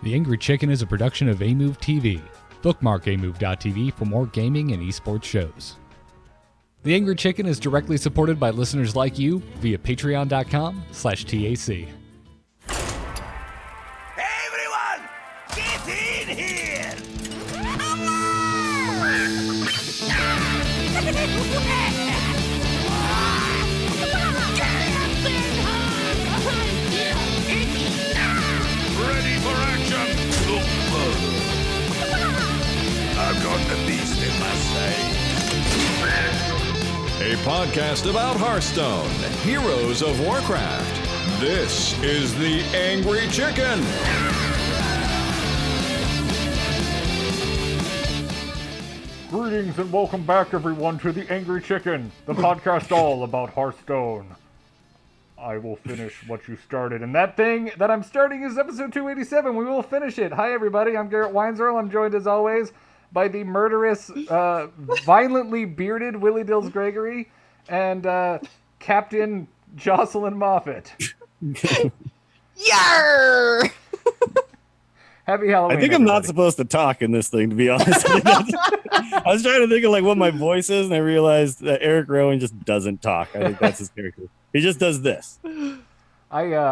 The Angry Chicken is a production of Amove TV. Bookmark amove.tv for more gaming and esports shows. The Angry Chicken is directly supported by listeners like you via patreon.com/TAC. Hey everyone! Get in here! Ready for action! I've got the beast in my sight. A podcast about Hearthstone, Heroes of Warcraft. This is the Angry Chicken. Greetings and welcome back, everyone, to the Angry Chicken, the podcast all about Hearthstone. I will finish what you started, and that thing that I'm starting is episode 287. We will finish it. Hi, everybody. I'm Garrett Weinzerl. I'm joined, as always, by the murderous, violently bearded Willie Dills Gregory and Captain Jocelyn Moffat. Yarr! Happy Halloween, I think I'm everybody. not supposed to talk in this thing, to be honest. I was trying to think of like what my voice is, and I realized that Eric Rowan just doesn't talk. I think that's his character. He just does this. I'm assuming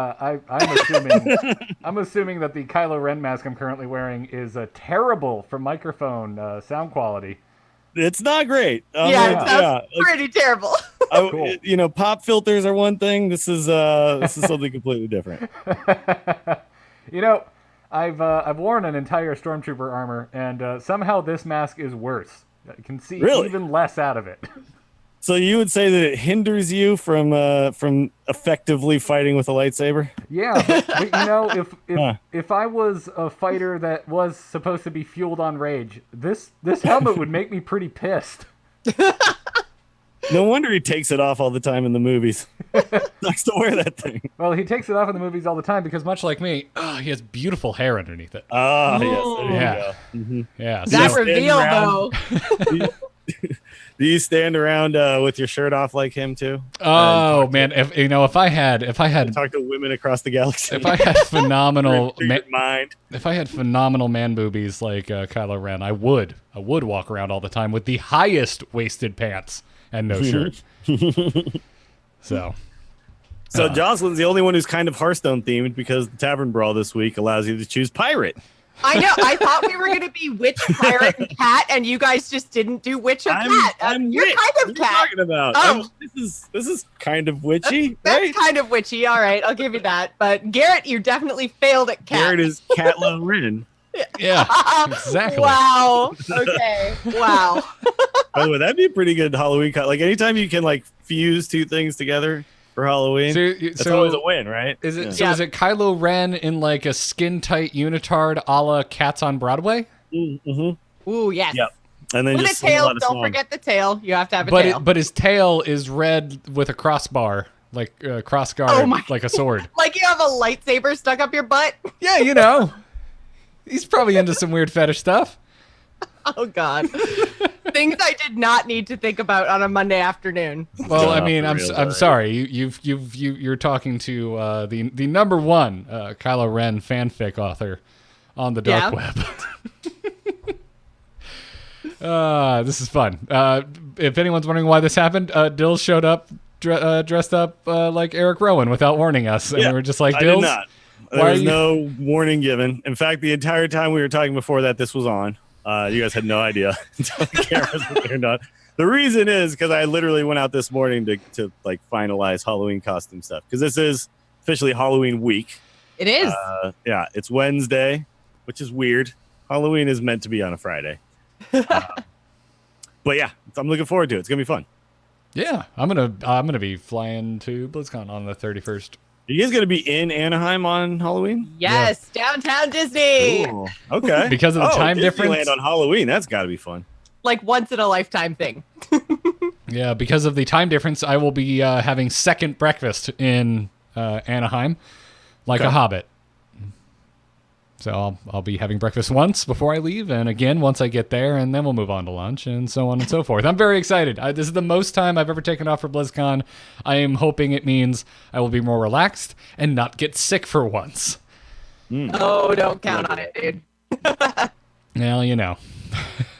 that the Kylo Ren mask I'm currently wearing is terrible for microphone sound quality. It's not great. It sounds pretty terrible. Cool. You know, pop filters are one thing. This is something completely different. You know, I've worn an entire Stormtrooper armor, and somehow this mask is worse. I can see even less out of it. So you would say that it hinders you from effectively fighting with a lightsaber? Yeah, but you know, if I was a fighter that was supposed to be fueled on rage, this helmet would make me pretty pissed. No wonder he takes it off all the time in the movies. Likes to wear that thing. Well, he takes it off in the movies all the time because Much like me, he has beautiful hair underneath it. Ah, yes. There Yeah. you go. Mm-hmm. Yeah. That so- reveal, though. Do you stand around with your shirt off like him too? Oh man, if I had Talk to women across the galaxy. if I had phenomenal mind. if I had phenomenal man boobies like Kylo Ren, I would walk around all the time with the highest waisted pants and no shirt. So Jocelyn's the only one who's kind of Hearthstone themed because the Tavern Brawl this week allows you to choose pirate. I know. I thought we were going to be witch, pirate, and cat, and you guys just didn't do witch or cat. You're witch. kind What of are you cat. talking about? Oh. This is kind of witchy, That's right? kind of witchy. All right, I'll give you that. But Garrett, you definitely failed at cat. Garrett is Catlo Rin. yeah, exactly. Wow. Okay. Wow. By the way, that'd be a pretty good Halloween cut. Like anytime you can like fuse two things together for Halloween, that's always a win, right? Is it Yeah. is it Kylo Ren in like a skin tight unitard a la Cats on Broadway? Mm-hmm. Ooh, yes. Yep. And then With just a sing a tail. lot of Don't songs. forget the tail. You have to have a tail. But his tail is red with a crossbar, like cross guard, Oh my- like a sword. Like you have a lightsaber stuck up your butt. Yeah, you know, he's probably into some weird fetish stuff. Oh God. Things I did not need to think about on a Monday afternoon. Well, I Stop, mean, for I'm real, I'm though. sorry. You're talking to the number one Kylo Ren fanfic author on the dark web. This is fun. If anyone's wondering why this happened, Dill showed up dressed up like Eric Rowan without warning us, and we were just like, I did Dills, not. why There are was you- no warning given. In fact, the entire time we were talking before that this was on, you guys had no idea until the cameras were turned on. The reason is because I literally went out this morning to like finalize Halloween costume stuff because this is officially Halloween week. It is. Yeah, it's Wednesday, which is weird. Halloween is meant to be on a Friday. But yeah, I'm looking forward to it. It's gonna be fun. Yeah, I'm gonna be flying to BlizzCon on the 31st. Are you guys gonna be in Anaheim on Halloween? Yes, downtown Disney. Ooh, okay. Because of the time difference? Disneyland on Halloween. That's got to be fun. Like once in a lifetime thing. Yeah, because of the time difference, I will be having second breakfast in Anaheim, like a hobbit. So I'll be having breakfast once before I leave, and again once I get there, and then we'll move on to lunch, and so on and so forth. I'm very excited. This is the most time I've ever taken off for BlizzCon. I am hoping it means I will be more relaxed and not get sick for once. Oh, don't count on it, dude. Well, you know,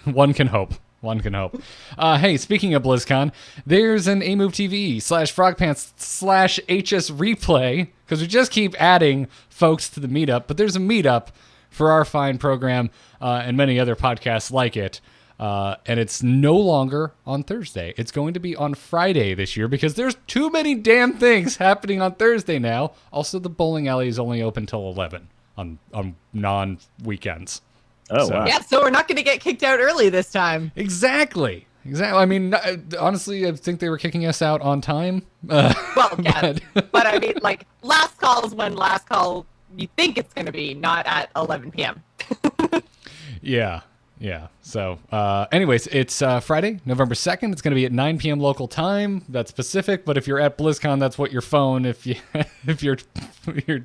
one can hope. One can hope. Hey, speaking of BlizzCon, there's an A-Move TV /FrogPants/HS replay, because we just keep adding folks to the meetup, but there's a meetup for our fine program and many other podcasts like it. And it's no longer on Thursday. It's going to be on Friday this year because there's too many damn things happening on Thursday now. Also, the bowling alley is only open till 11 on non-weekends. Oh, wow. Yeah, so we're not going to get kicked out early this time. Exactly. I mean, honestly, I think they were kicking us out on time. Well, yeah, but I mean, like, last call is when last call you think it's going to be, not at 11 p.m. Yeah. So, anyways, it's Friday, November 2nd. It's going to be at 9 p.m. local time. That's Pacific, but if you're at BlizzCon, that's what your phone, if your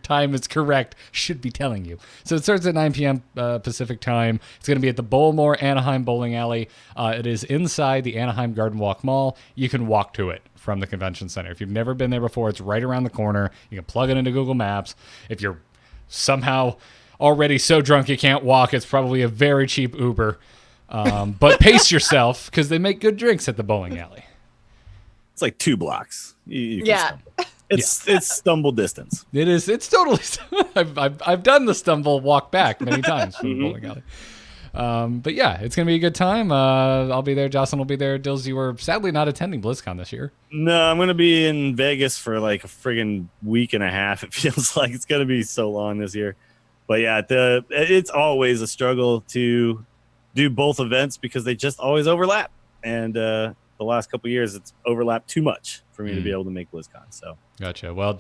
time is correct, should be telling you. So it starts at 9 p.m. Pacific time. It's going to be at the Bowlmor Anaheim Bowling Alley. It is inside the Anaheim Gardenwalk Mall. You can walk to it from the convention center. If you've never been there before, it's right around the corner. You can plug it into Google Maps. If you're somehow already so drunk you can't walk, it's probably a very cheap Uber. But pace yourself, because they make good drinks at the bowling alley. It's like 2 blocks. You can Yeah. stumble. It's stumble distance. It is. It's totally. I've done the stumble walk back many times from the bowling alley. But yeah, it's gonna be a good time. I'll be there. Jocelyn will be there. Dills, you were sadly not attending BlizzCon this year. No, I'm gonna be in Vegas for like a friggin' week and a half. It feels like it's gonna be so long this year. But yeah, it's always a struggle to do both events because they just always overlap. And the last couple of years, it's overlapped too much for me to be able to make BlizzCon. So Gotcha. Well,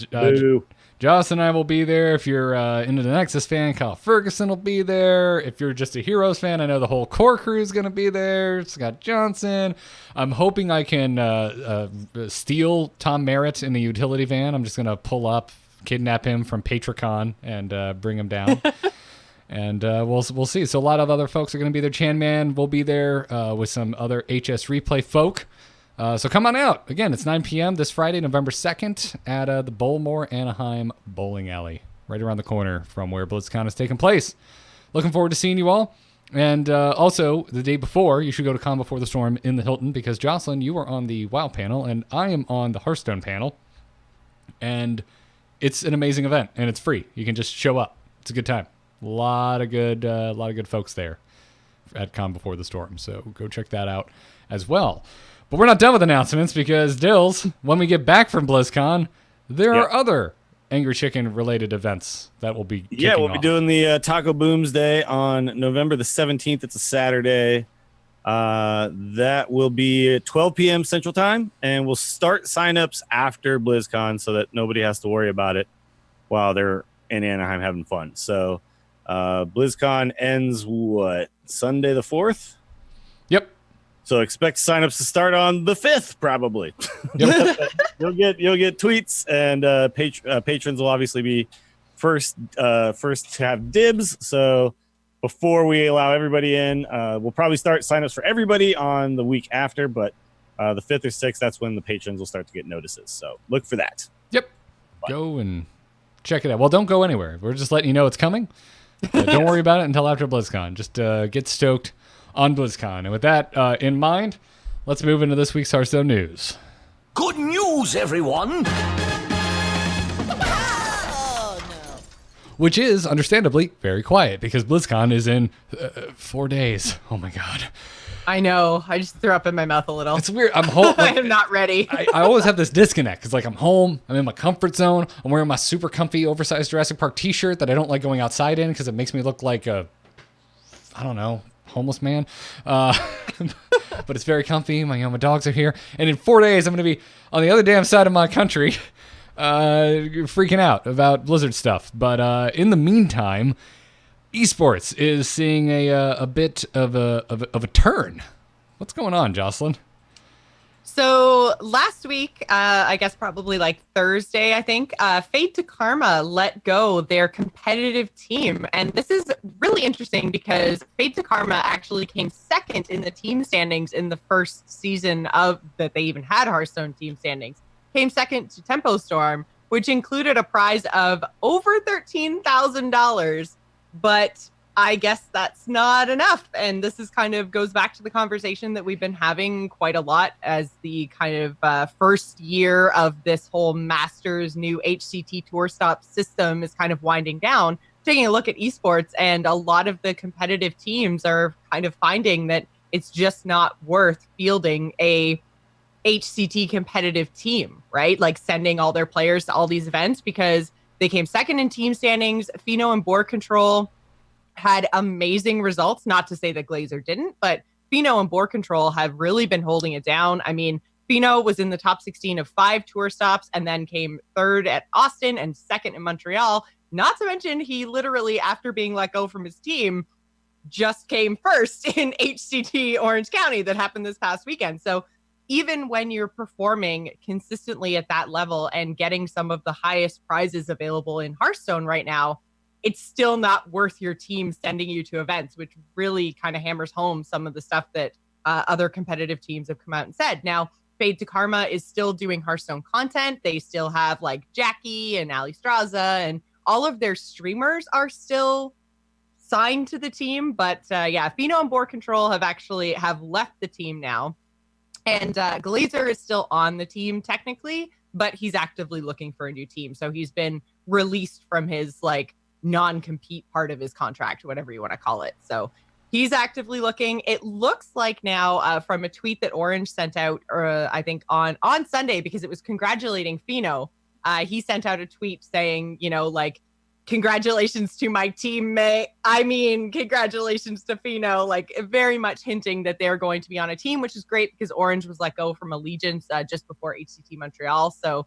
Joss and I will be there. If you're into the Nexus fan, Kyle Ferguson will be there. If you're just a Heroes fan, I know the whole core crew is going to be there. Scott Johnson. I'm hoping I can steal Tom Merritt in the utility van. I'm just going to pull up, kidnap him from Patricon, and bring him down. And we'll see. So a lot of other folks are going to be there. Chan Man will be there with some other HS replay folk. So come on out. Again, it's 9 p.m. this Friday, November 2nd at the Bowlmor Anaheim Bowling Alley, right around the corner from where BlizzCon is taking place. Looking forward to seeing you all. And also, the day before, you should go to Calm Before the Storm in the Hilton because, Jocelyn, you are on the WoW panel, and I am on the Hearthstone panel. And it's an amazing event, and it's free. You can just show up. It's a good time. A lot of good folks there at Calm Before the Storm. So go check that out as well. But we're not done with announcements because, Dills, when we get back from BlizzCon, there are other Angry Chicken related events that will be kicking we'll off. be doing the Taco Booms Day on November the 17th. It's a Saturday. That will be at 12 p.m. Central Time, and we'll start signups after BlizzCon so that nobody has to worry about it while they're in Anaheim having fun. So BlizzCon ends, Sunday the 4th? Yep. So expect signups to start on the 5th, probably. Yep. You'll get tweets, and patrons will obviously be first to have dibs. So before we allow everybody in, we'll probably start signups for everybody on the week after, but the 5th or 6th, that's when the patrons will start to get notices. So look for that. Yep. Go and check it out. Well, don't go anywhere. We're just letting you know it's coming. Don't worry about it until after BlizzCon. Just get stoked on BlizzCon. And with that in mind, let's move into this week's Hearthstone news. Good news, everyone! Which is, understandably, very quiet because BlizzCon is in 4 days. Oh my god. I know. I just threw up in my mouth a little. It's weird. I'm home. I am not ready. I always have this disconnect because, like, I'm home. I'm in my comfort zone. I'm wearing my super comfy, oversized Jurassic Park t-shirt that I don't like going outside in because it makes me look like a, I don't know, homeless man. But it's very comfy. My dogs are here. And in 4 days, I'm going to be on the other damn side of my country freaking out about Blizzard stuff. But in the meantime, esports is seeing a bit of a turn. What's going on, Jocelyn? So last week, I guess probably like Thursday, I think, Fade to Karma let go their competitive team. And this is really interesting because Fade to Karma actually came second in the team standings in the first season of that they even had Hearthstone team standings. Came second to Tempo Storm, which included a prize of over $13,000. But I guess that's not enough. And this is kind of goes back to the conversation that we've been having quite a lot as the kind of first year of this whole Masters new HCT Tour Stop system is kind of winding down. Taking a look at esports, and a lot of the competitive teams are kind of finding that it's just not worth fielding a HCT competitive team, right? Like sending all their players to all these events because they came second in team standings. Pheno and Board Control had amazing results. Not to say that Glazer didn't, but Pheno and Board Control have really been holding it down. I mean, Pheno was in the top 16 of 5 tour stops and then came third at Austin and second in Montreal. Not to mention, he literally, after being let go from his team, just came first in HCT Orange County that happened this past weekend. So even when you're performing consistently at that level and getting some of the highest prizes available in Hearthstone right now, it's still not worth your team sending you to events, which really kind of hammers home some of the stuff that other competitive teams have come out and said. Now, Fade to Karma is still doing Hearthstone content. They still have like Jackie and Ali Straza, and all of their streamers are still signed to the team. But yeah, Pheno and Board Control have left the team now. And Glazer is still on the team technically, but he's actively looking for a new team. So he's been released from his like non-compete part of his contract, whatever you want to call it. So he's actively looking. It looks like now from a tweet that Orange sent out, I think on Sunday, because it was congratulating Pheno. He sent out a tweet saying, you know, like, congratulations to my teammate. I mean, congratulations to Pheno, like very much hinting that they're going to be on a team, which is great because Orange was let go from Allegiance just before HCT Montreal. So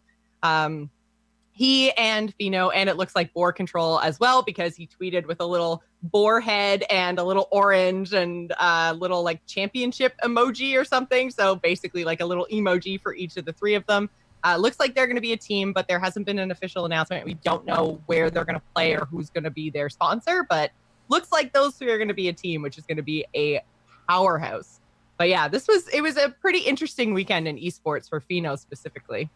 he and Pheno, and it looks like Board Control as well, because he tweeted with a little boar head and a little orange and a little like championship emoji or something. So basically like a little emoji for each of the three of them. Looks like they're going to be a team, but there hasn't been an official announcement. We don't know where they're going to play or who's going to be their sponsor, but looks like those three are going to be a team, which is going to be a powerhouse. But yeah, it was a pretty interesting weekend in esports for Pheno specifically.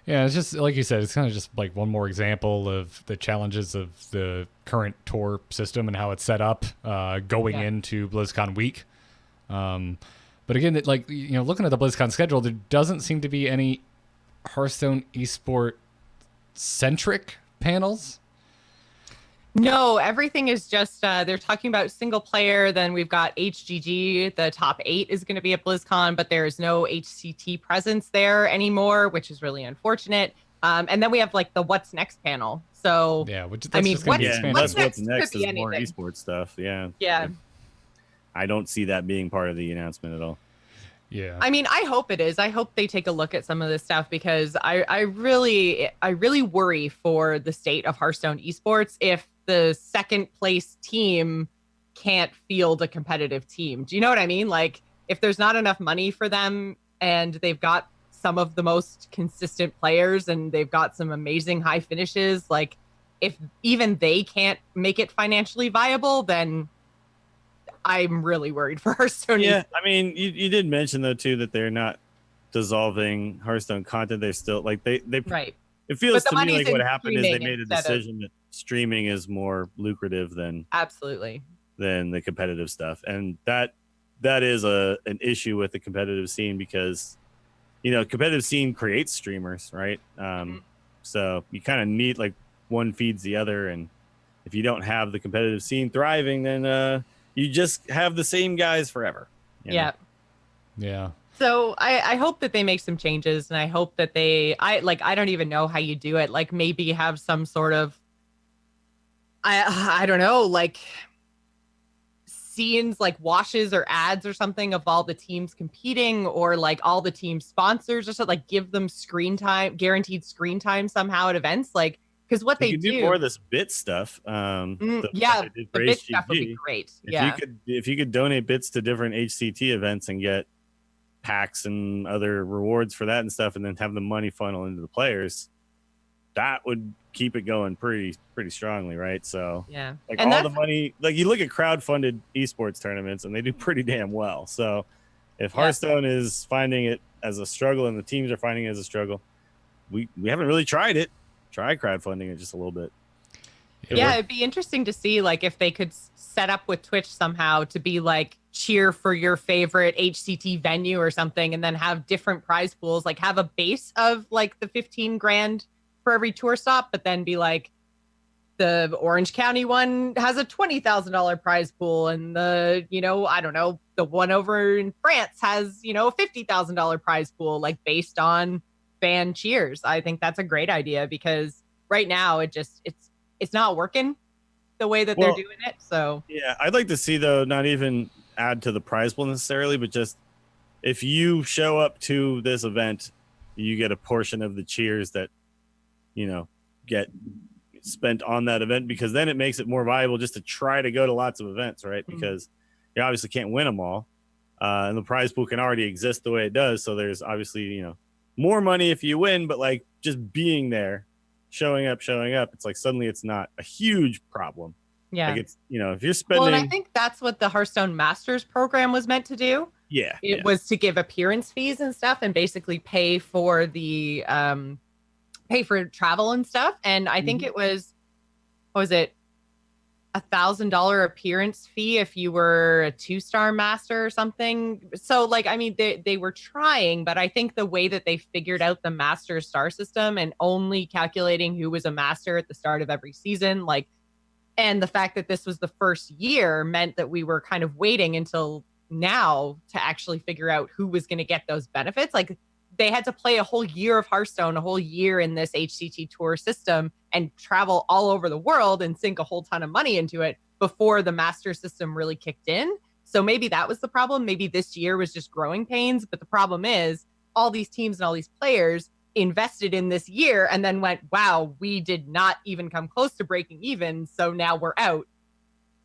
Yeah, it's just like you said, it's kind of just like one more example of the challenges of the current tour system and how it's set up going into BlizzCon week. But again, like, you know, looking at the BlizzCon schedule, there doesn't seem to be any Hearthstone esport centric panels. No, everything is just they're talking about single player. Then we've got HGG. The top 8 is going to be at BlizzCon, but there is no HCT presence there anymore, which is really unfortunate. And then we have like the What's Next panel. So yeah, which I mean, what's next is more esports stuff. Yeah. Yeah. I don't see that being part of the announcement at all. Yeah. I mean, I hope it is. I hope they take a look at some of this stuff because I really worry for the state of Hearthstone esports if the second place team can't field a competitive team. Do you know what I mean? Like if there's not enough money for them and they've got some of the most consistent players and they've got some amazing high finishes, like if even they can't make it financially viable, then I'm really worried for Hearthstone. Yeah, I mean, you did mention though too that they're not dissolving Hearthstone content. They're still like they right. It feels to me like what happened is they streaming made a decision that streaming is more lucrative than the competitive stuff, and that is an issue with the competitive scene because you know competitive scene creates streamers, right? So you kind of need like one feeds the other, and if you don't have the competitive scene thriving, then you just have the same guys forever. Yeah. Yeah. So I hope that they make some changes, and I hope that I don't even know how you do it. Like maybe have some sort of, I don't know, like scenes like washes or ads or something of all the teams competing or like all the team sponsors or something, like give them screen time, guaranteed screen time somehow at events. Like, because what they do more of this bit stuff. The bit stuff would be great. If you could donate bits to different HCT events and get packs and other rewards for that and stuff, and then have the money funnel into the players, that would keep it going pretty strongly, right? So yeah, like and all the money, like you look at crowd-funded esports tournaments, and they do pretty damn well. So if Hearthstone is finding it as a struggle and the teams are finding it as a struggle, we haven't really tried it. Try crowdfunding it just a little bit. Yeah, it'd be interesting to see like if they could set up with Twitch somehow to be like cheer for your favorite HCT venue or something, and then have different prize pools, like have a base of like the 15 grand for every tour stop, but then be like the Orange County one has a $20,000 prize pool, and the, I don't know, the one over in France has, a $50,000 prize pool, like based on fan cheers. I think that's a great idea, because right now it's not working the way that they're doing it. So yeah, I'd like to see, though, not even add to the prize pool necessarily, but just if you show up to this event, you get a portion of the cheers that, get spent on that event, because then it makes it more viable just to try to go to lots of events, right? Because you obviously can't win them all. And the prize pool can already exist the way it does. So there's obviously, more money if you win, but like just being there, showing up, it's like suddenly it's not a huge problem. Yeah. Like it's, if you're spending. Well, and I think that's what the Hearthstone Masters program was meant to do. Yeah. It was to give appearance fees and stuff, and basically pay for the pay for travel and stuff. And I think it was, what was it, $1,000 appearance fee if you were a 2-star master or something. So like, I mean, they were trying, but I think the way that they figured out the master star system and only calculating who was a master at the start of every season, like, and the fact that this was the first year meant that we were kind of waiting until now to actually figure out who was going to get those benefits. Like, they had to play a whole year of Hearthstone, a whole year in this HCT tour system, and travel all over the world and sink a whole ton of money into it before the master system really kicked in. So maybe that was the problem. Maybe this year was just growing pains. But the problem is all these teams and all these players invested in this year and then went, wow, we did not even come close to breaking even. So now we're out.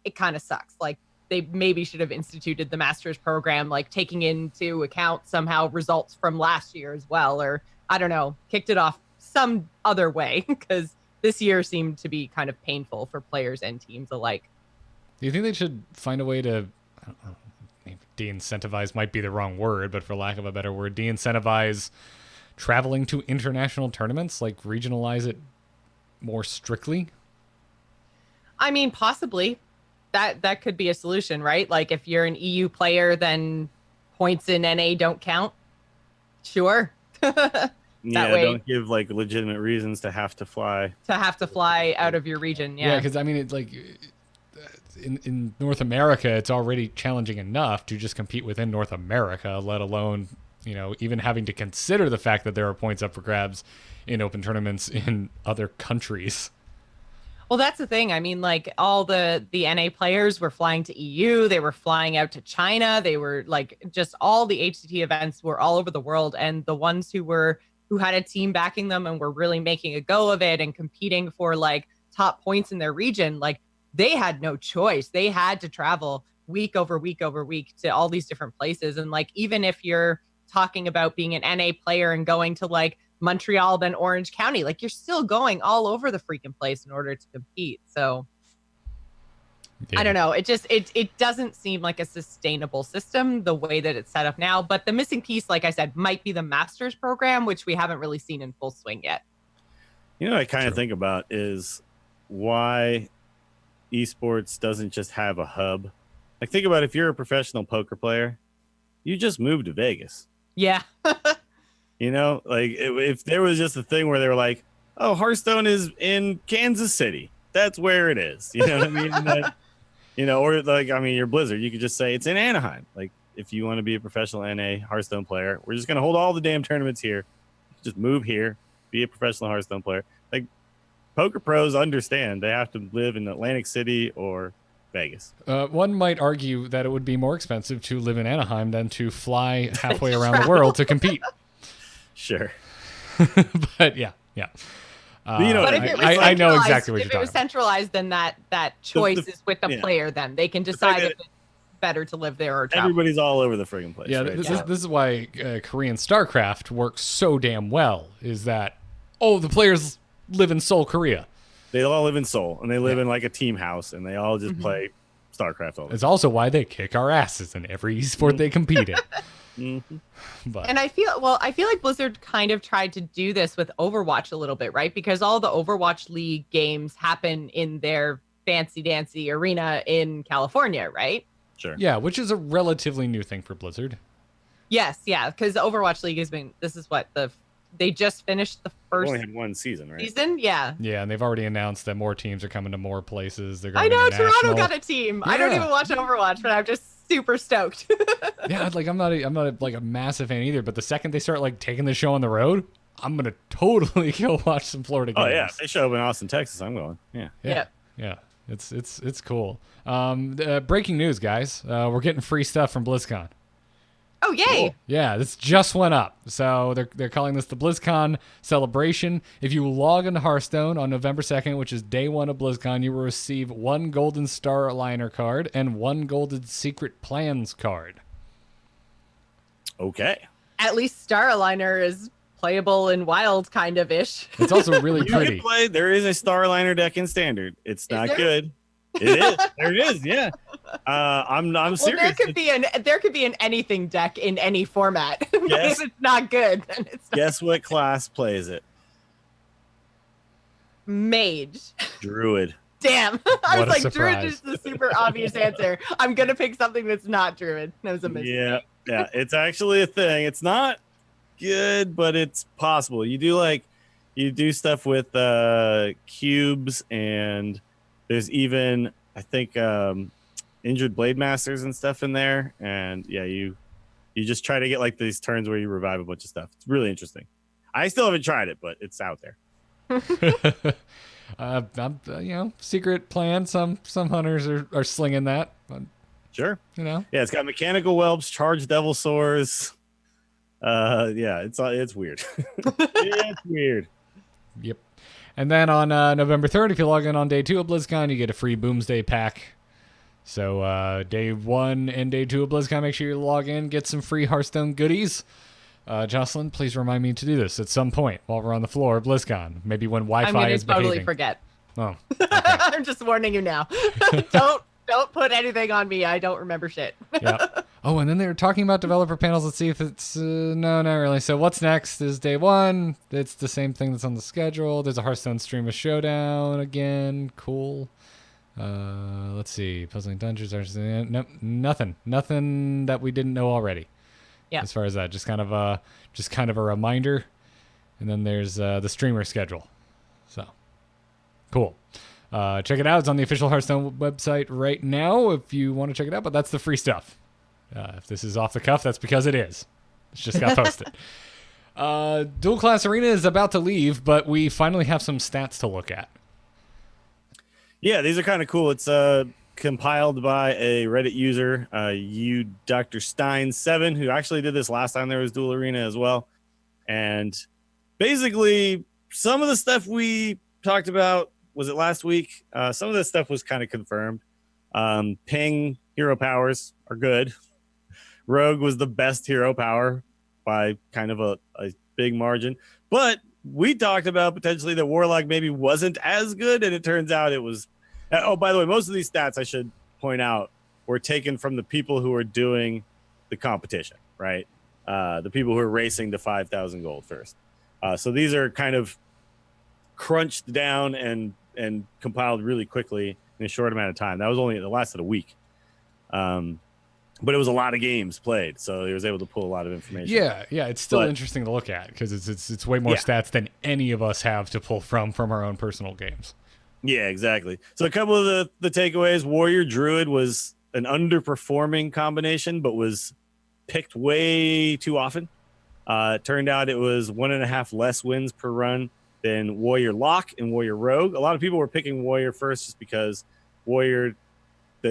It kind of sucks. Like, they maybe should have instituted the master's program, like taking into account somehow results from last year as well, or I don't know, kicked it off some other way, because this year seemed to be kind of painful for players and teams alike. Do you think they should find a way to, I don't know, maybe de-incentivize might be the wrong word, but for lack of a better word, de-incentivize traveling to international tournaments, like regionalize it more strictly? I mean, possibly. That could be a solution, right? Like, if you're an EU player, then points in NA don't count. Sure. Yeah, don't give like legitimate reasons to have to fly. Out of your region. Yeah, because I mean, it's like in North America, it's already challenging enough to just compete within North America, let alone, even having to consider the fact that there are points up for grabs in open tournaments in other countries. Well, that's the thing. I mean, like, all the NA players were flying to EU. They were flying out to China. They were like, just all the HCT events were all over the world. And the ones who had a team backing them and were really making a go of it and competing for like top points in their region, like, they had no choice. They had to travel week over week over week to all these different places. And like, even if you're talking about being an NA player and going to like Montreal, then Orange County, like, you're still going all over the freaking place in order to compete. So yeah. I don't know. It just, it doesn't seem like a sustainable system the way that it's set up now. But the missing piece, like I said, might be the master's program, which we haven't really seen in full swing yet. What I kind of think about is why esports doesn't just have a hub. Like, think about if you're a professional poker player, you just moved to Vegas. Yeah. Like, if there was just a thing where they were like, oh, Hearthstone is in Kansas City, that's where it is. You know what I mean? Or like, I mean, you're Blizzard, you could just say it's in Anaheim. Like, if you want to be a professional NA Hearthstone player, we're just going to hold all the damn tournaments here. Just move here, be a professional Hearthstone player. Like, poker pros understand they have to live in Atlantic City or Vegas. One might argue that it would be more expensive to live in Anaheim than to fly halfway around the world to compete. Sure. But yeah. But if it was I know exactly what you're talking about. If it was centralized, then that choice is with the player. Then they can decide if it's better to live there or travel. Everybody's all over the friggin' place. Yeah, right? This is why Korean StarCraft works so damn well. Is that the players live in Seoul, Korea. They all live in Seoul, and they live in like a team house, and they all just play StarCraft all the time. It's also why they kick our asses in every esport they compete in. Mhm. But And I feel like Blizzard kind of tried to do this with Overwatch a little bit, right? Because all the Overwatch League games happen in their fancy dancy arena in California, right? Sure. yeah, which is a relatively new thing for Blizzard. Yes, yeah, because Overwatch League they just finished the We've first only had one season, right? season. Yeah. Yeah, and they've already announced that more teams are coming to more places. They're I going know international. Toronto got a team. I don't Yeah. even watch Overwatch, but I'm just super stoked. Yeah, like I'm not like a massive fan either. But the second they start like taking the show on the road, I'm gonna totally go watch some Florida games. Oh yeah, if they show up in Austin, Texas, I'm going. Yeah. Yeah. Yeah. It's cool. Breaking news, guys. We're getting free stuff from BlizzCon. Oh, yay. Yeah, this just went up. So they're calling this the BlizzCon celebration. If you log into Hearthstone on November 2nd, which is day one of BlizzCon, you will receive 1 golden Star Liner card and 1 golden Secret Plans card. Okay. At least Star Aligner is playable in Wild kind of ish. It's also really You can pretty. play. There is a Starliner deck in Standard. It's not there? good. It is. There it is. Yeah. I'm Well, serious. there could be an anything deck in any format. But Yes. if it's not good, then it's not Guess what class plays it? Mage. Druid. Damn. I What was a like, Druid is surprise. the super obvious answer. I'm gonna pick something that's not Druid. That was a mistake. Yeah. Yeah. It's actually a thing. It's not good, but it's possible. You do stuff with cubes, and there's even I think injured blade masters and stuff in there. And yeah, you just try to get like these turns where you revive a bunch of stuff. It's really interesting. I still haven't tried it, but it's out there. Secret Plan. Some hunters are slinging that. But, Sure. Yeah, it's got mechanical whelps, charged devil sores. Yeah, it's weird. It's weird. Yep. And then on November 3rd, if you log in on day 2 of BlizzCon, you get a free Boomsday pack. So day 1 and day 2 of BlizzCon, make sure you log in, get some free Hearthstone goodies. Jocelyn, please remind me to do this at some point while we're on the floor of BlizzCon. Maybe when Wi-Fi I'm gonna is totally behaving. forget. Oh, I'm just warning you now. Don't put anything on me. I don't remember shit. yeah. Oh, and then they were talking about developer panels. Let's see if it's no, not really. So what's next is day 1. It's the same thing that's on the schedule. There's a Hearthstone Streamer Showdown again. Cool. Let's see. Puzzling Dungeons. Nope, nothing that we didn't know already. Yeah. As far as that, just kind of a reminder. And then there's the streamer schedule. So cool. Check it out. It's on the official Hearthstone website right now if you want to check it out. But that's the free stuff. If this is off the cuff, that's because it is. It's just got posted. Dual Class Arena is about to leave, but we finally have some stats to look at. Yeah, these are kind of cool. It's compiled by a Reddit user, Dr. Stein 7, who actually did this last time there was Dual Arena as well. And basically, some of the stuff we talked about, was it last week? Some of this stuff was kind of confirmed. Ping hero powers are good. Rogue was the best hero power by kind of a big margin. But we talked about potentially that Warlock maybe wasn't as good, and it turns out it was. Oh, by the way, most of these stats, I should point out, were taken from the people who are doing the competition, right? The people who are racing to 5,000 gold first. So these are kind of crunched down and compiled really quickly in a short amount of time. That lasted a week. But it was a lot of games played, so he was able to pull a lot of information. Yeah, it's still interesting to look at because it's way more stats than any of us have to pull from our own personal games. Yeah, exactly. So a couple of the takeaways: Warrior Druid was an underperforming combination, but was picked way too often. It turned out it was 1.5 less wins per run than Warrior Lock and Warrior Rogue. A lot of people were picking Warrior first just because Warrior,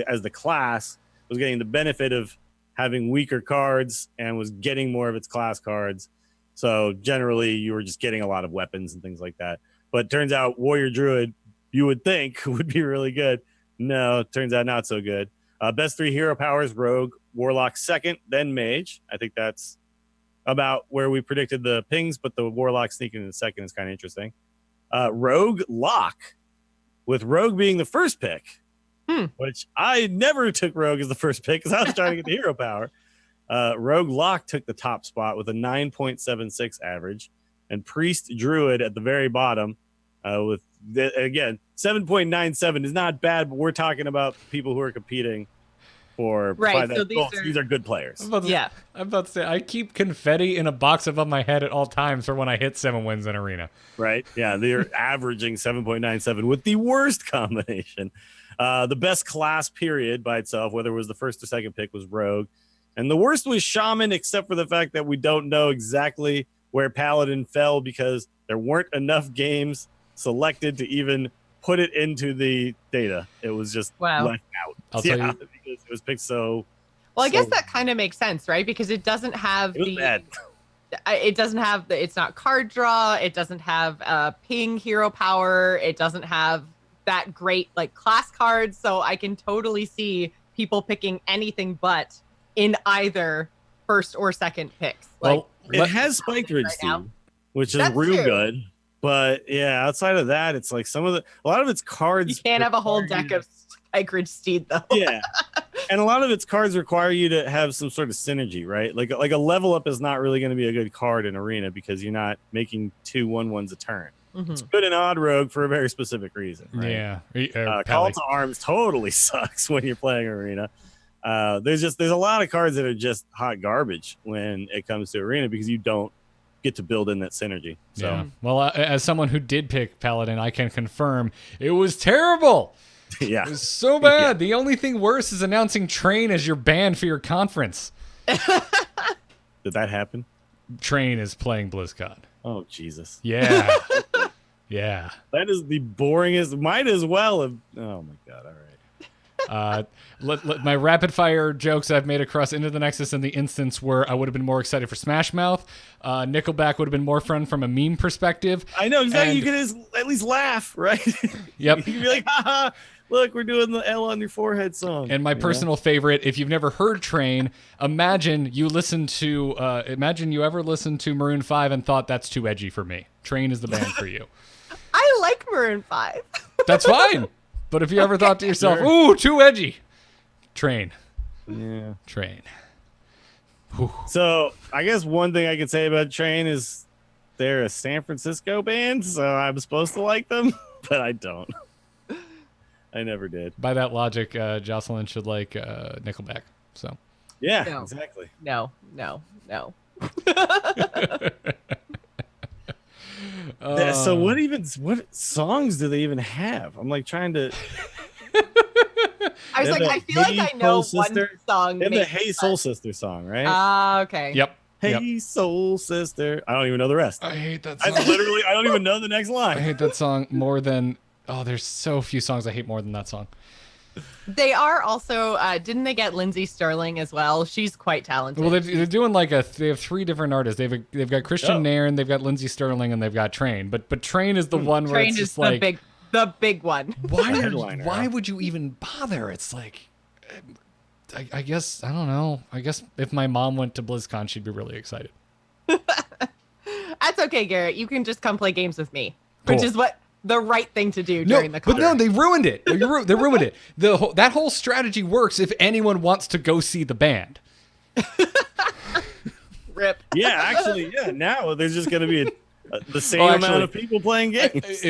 as the class, was getting the benefit of having weaker cards and was getting more of its class cards. So generally, you were just getting a lot of weapons and things like that. But it turns out Warrior Druid, you would think, would be really good. No, it turns out not so good. Best 3 hero powers: Rogue, Warlock second, then Mage. I think that's about where we predicted the pings, but the Warlock sneaking in the second is kind of interesting. Rogue Lock, with Rogue being the first pick, which I never took Rogue as the first pick because I was trying to get the hero power. Rogue Lock took the top spot with a 9.76 average, and Priest Druid at the very bottom with, again, 7.97 is not bad, but we're talking about people who are competing for Right, so these are good players. I'm about to say, I keep confetti in a box above my head at all times for when I hit 7 wins in Arena. Right? Yeah, they're averaging 7.97 with the worst combination. The best class period by itself, whether it was the first or second pick, was Rogue. And the worst was Shaman, except for the fact that we don't know exactly where Paladin fell because there weren't enough games selected to even put it into the data. It was just left out. I'll tell you, because it was picked so. Well, I guess that kind of makes sense, right? Because it doesn't have bad. It doesn't have it's not card draw. It doesn't have ping hero power. It doesn't have that great like class cards. So I can totally see people picking anything but in either first or second picks. Well, it has spiked ridge right which is real good. But yeah, outside of that, it's like a lot of its cards. You can't have a whole deck of Spike Ridge Steed though. Yeah, and a lot of its cards require you to have some sort of synergy, right? Like a level up is not really going to be a good card in Arena because you're not making 2 1/1s a turn. Mm-hmm. It's good in Odd Rogue for a very specific reason. Right? Yeah, Call to Arms totally sucks when you're playing Arena. There's a lot of cards that are just hot garbage when it comes to Arena because you don't get to build in that synergy. So. Yeah. Well, as someone who did pick Paladin, I can confirm it was terrible. Yeah. It was so bad. Yeah. The only thing worse is announcing Train as your band for your conference. Did that happen? Train is playing BlizzCon. Oh, Jesus. Yeah. Yeah. That is the boringest. Might as well have. Oh, my God. All right. My rapid fire jokes I've made across Into the Nexus in the instance where I would have been more excited for Smash Mouth. Nickelback would have been more fun from a meme perspective. I know exactly. You can at least laugh, right? Yep. You can be like, haha, look, we're doing the L on your forehead song. And my personal favorite, if you've never heard Train, imagine you ever listened to Maroon 5 and thought that's too edgy for me. Train is the band for you. I like Maroon 5. That's fine. But if you ever thought to yourself, ooh, too edgy, Train. Yeah. Train. Whew. So I guess one thing I can say about Train is they're a San Francisco band, so I'm supposed to like them, but I don't. I never did. By that logic, Jocelyn should like Nickelback. So. Yeah, no. Exactly. No. So what songs do they even have? I'm like trying to. I was like, I feel like I know one song. They have the Hey Soul Sister song, right? Okay. Yep. Hey Soul Sister. I don't even know the rest. I hate that song. I don't even know the next line. I hate that song more than. Oh, there's so few songs I hate more than that song. They are also, didn't they get Lindsay Sterling as well? She's quite talented. Well, they're doing they have 3 different artists. They've got Christian Nairn, they've got Lindsay Sterling, and they've got Train. But Train is the one where it's just like the big one. Why would you even bother? It's like, I guess, I don't know. I guess if my mom went to BlizzCon, she'd be really excited. That's okay, Garrett. You can just come play games with me, cool. Which is what the right thing to do during the concert. But no, they ruined it. They ruined it. That whole strategy works if anyone wants to go see the band. Rip. Yeah, actually, yeah. Now there's just going to be the same amount of people playing games.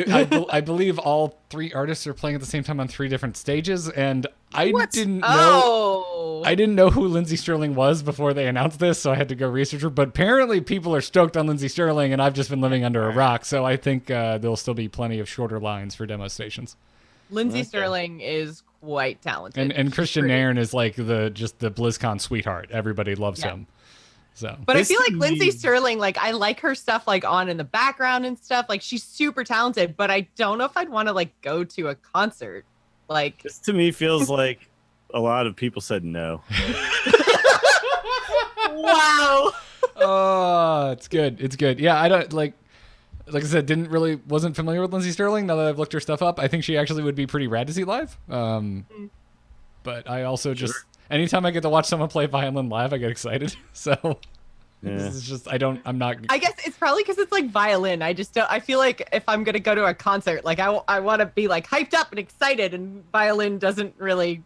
I believe all 3 artists are playing at the same time on 3 different stages, and I didn't know who Lindsay Sterling was before they announced this, so I had to go research her. But apparently people are stoked on Lindsay Sterling, and I've just been living under a rock, so I think there'll still be plenty of shorter lines for demo stations. Lindsay Sterling is quite talented. And Christian Nairn is like the BlizzCon sweetheart. Everybody loves him. So, but I feel like Lindsay Sterling, like I like her stuff like on in the background and stuff. Like she's super talented, but I don't know if I'd want to like go to a concert. Like this to me feels like a lot of people said no. Wow. Oh, it's good. It's good. Yeah, I don't like I said, wasn't familiar with Lindsay Sterling. Now that I've looked her stuff up, I think she actually would be pretty rad to see live. But I also just anytime I get to watch someone play violin live, I get excited. So This is just I'm not. I guess it's probably because it's like violin. I just don't. I feel like if I'm gonna go to a concert, like I want to be like hyped up and excited, and violin doesn't really,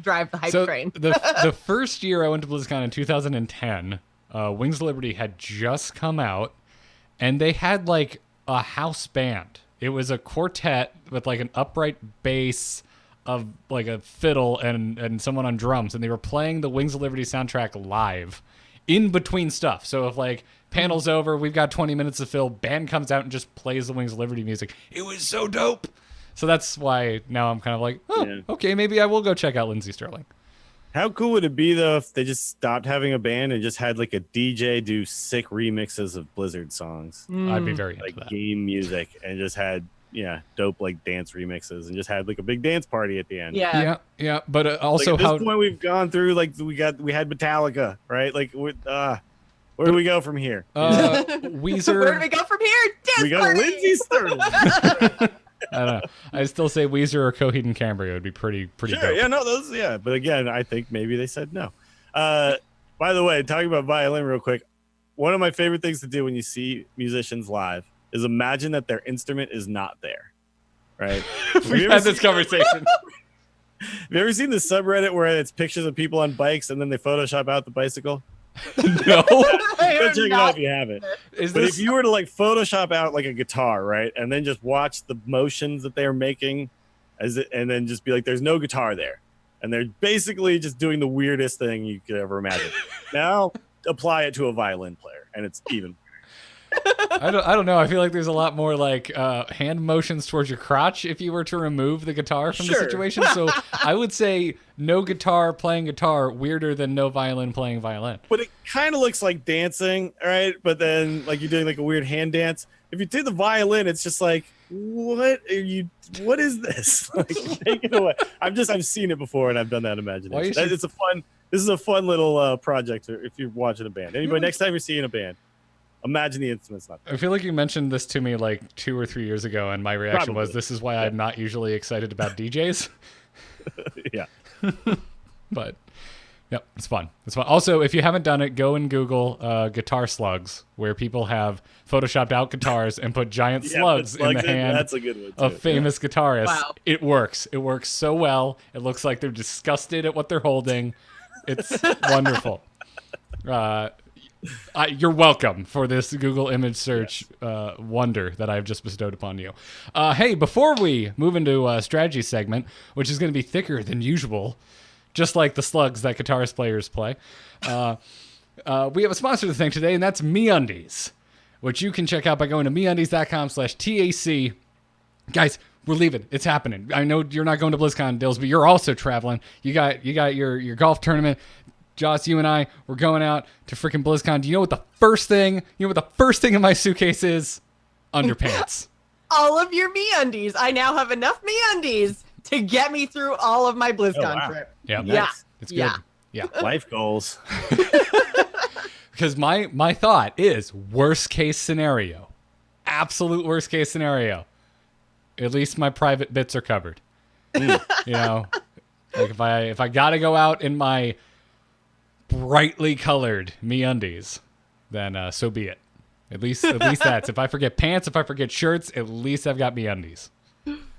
drive the hype train. the first year I went to BlizzCon in 2010, Wings of Liberty had just come out, and they had like a house band. It was a quartet with like an upright bass of like a fiddle and someone on drums, and they were playing the Wings of Liberty soundtrack live in between stuff. So if like panel's over, we've got 20 minutes to fill, band comes out and just plays the Wings of Liberty music. It was so dope. So that's why now I'm kind of like, okay, maybe I will go check out Lindsey Sterling. How cool would it be though if they just stopped having a band and just had like a DJ do sick remixes of Blizzard songs? I'd be very into like that. game music, and just had dope like dance remixes, and just had like a big dance party at the end. Yeah. Yeah. But also like, at this point we've gone through like we had Metallica, right? Like where do we go from here? Weezer. Where do we go from here? Dance We got party! Lindsey Sterling. I don't know. I still say Weezer or Coheed and Cambria would be pretty Sure, dope. yeah, no, those, yeah. But again, I think maybe they said no. By the way, talking about violin real quick, one of my favorite things to do when you see musicians live is imagine that their instrument is not there, right? We've had this conversation. Have you ever seen the subreddit where it's pictures of people on bikes and then they Photoshop out the bicycle? No. Go check it out if you haven't. But if you were to like Photoshop out like a guitar, right, and then just watch the motions that they're making, and then just be like, "There's no guitar there," and they're basically just doing the weirdest thing you could ever imagine. Now apply it to a violin player, and it's even. I don't know. I feel like there's a lot more like hand motions towards your crotch if you were to remove the guitar from the situation. So I would say no guitar playing guitar, weirder than no violin playing violin. But it kind of looks like dancing, right? But then like you're doing like a weird hand dance. If you do the violin, it's just like, what is this? Like, take it away. I've seen it before, and I've done that imagination. This is a fun little project if you're watching a band. Anybody, next time you're seeing a band, imagine the instruments not there. I feel like you mentioned this to me like 2 or 3 years ago, and my reaction was, this is why I'm not usually excited about DJs. Yeah. But, yep, it's fun. It's fun. Also, if you haven't done it, go and Google guitar slugs, where people have photoshopped out guitars and put giant slugs in the hand That's a good one, too. of famous guitarists. Wow. It works. It works so well. It looks like they're disgusted at what they're holding. It's wonderful. You're welcome for this Google image search wonder that I've just bestowed upon you. Hey, before we move into a strategy segment, which is going to be thicker than usual, just like the slugs that guitarist players play, we have a sponsor to thank today, and that's MeUndies, which you can check out by going to MeUndies.com/TAC. Guys, we're leaving. It's happening. I know you're not going to BlizzCon, Dills, but you're also traveling. You got your golf tournament. Joss, you and I, we're going out to freaking BlizzCon. Do you know what the first thing in my suitcase is? Underpants. All of your MeUndies. I now have enough MeUndies to get me through all of my BlizzCon trip. Yeah. Yeah. It's good. Yeah. Life goals. Because my thought is worst case scenario. Absolute worst case scenario. At least my private bits are covered. You know, like if I gotta go out in my brightly colored MeUndies, then so be it. At least that's. If I forget pants, if I forget shirts, at least I've got MeUndies.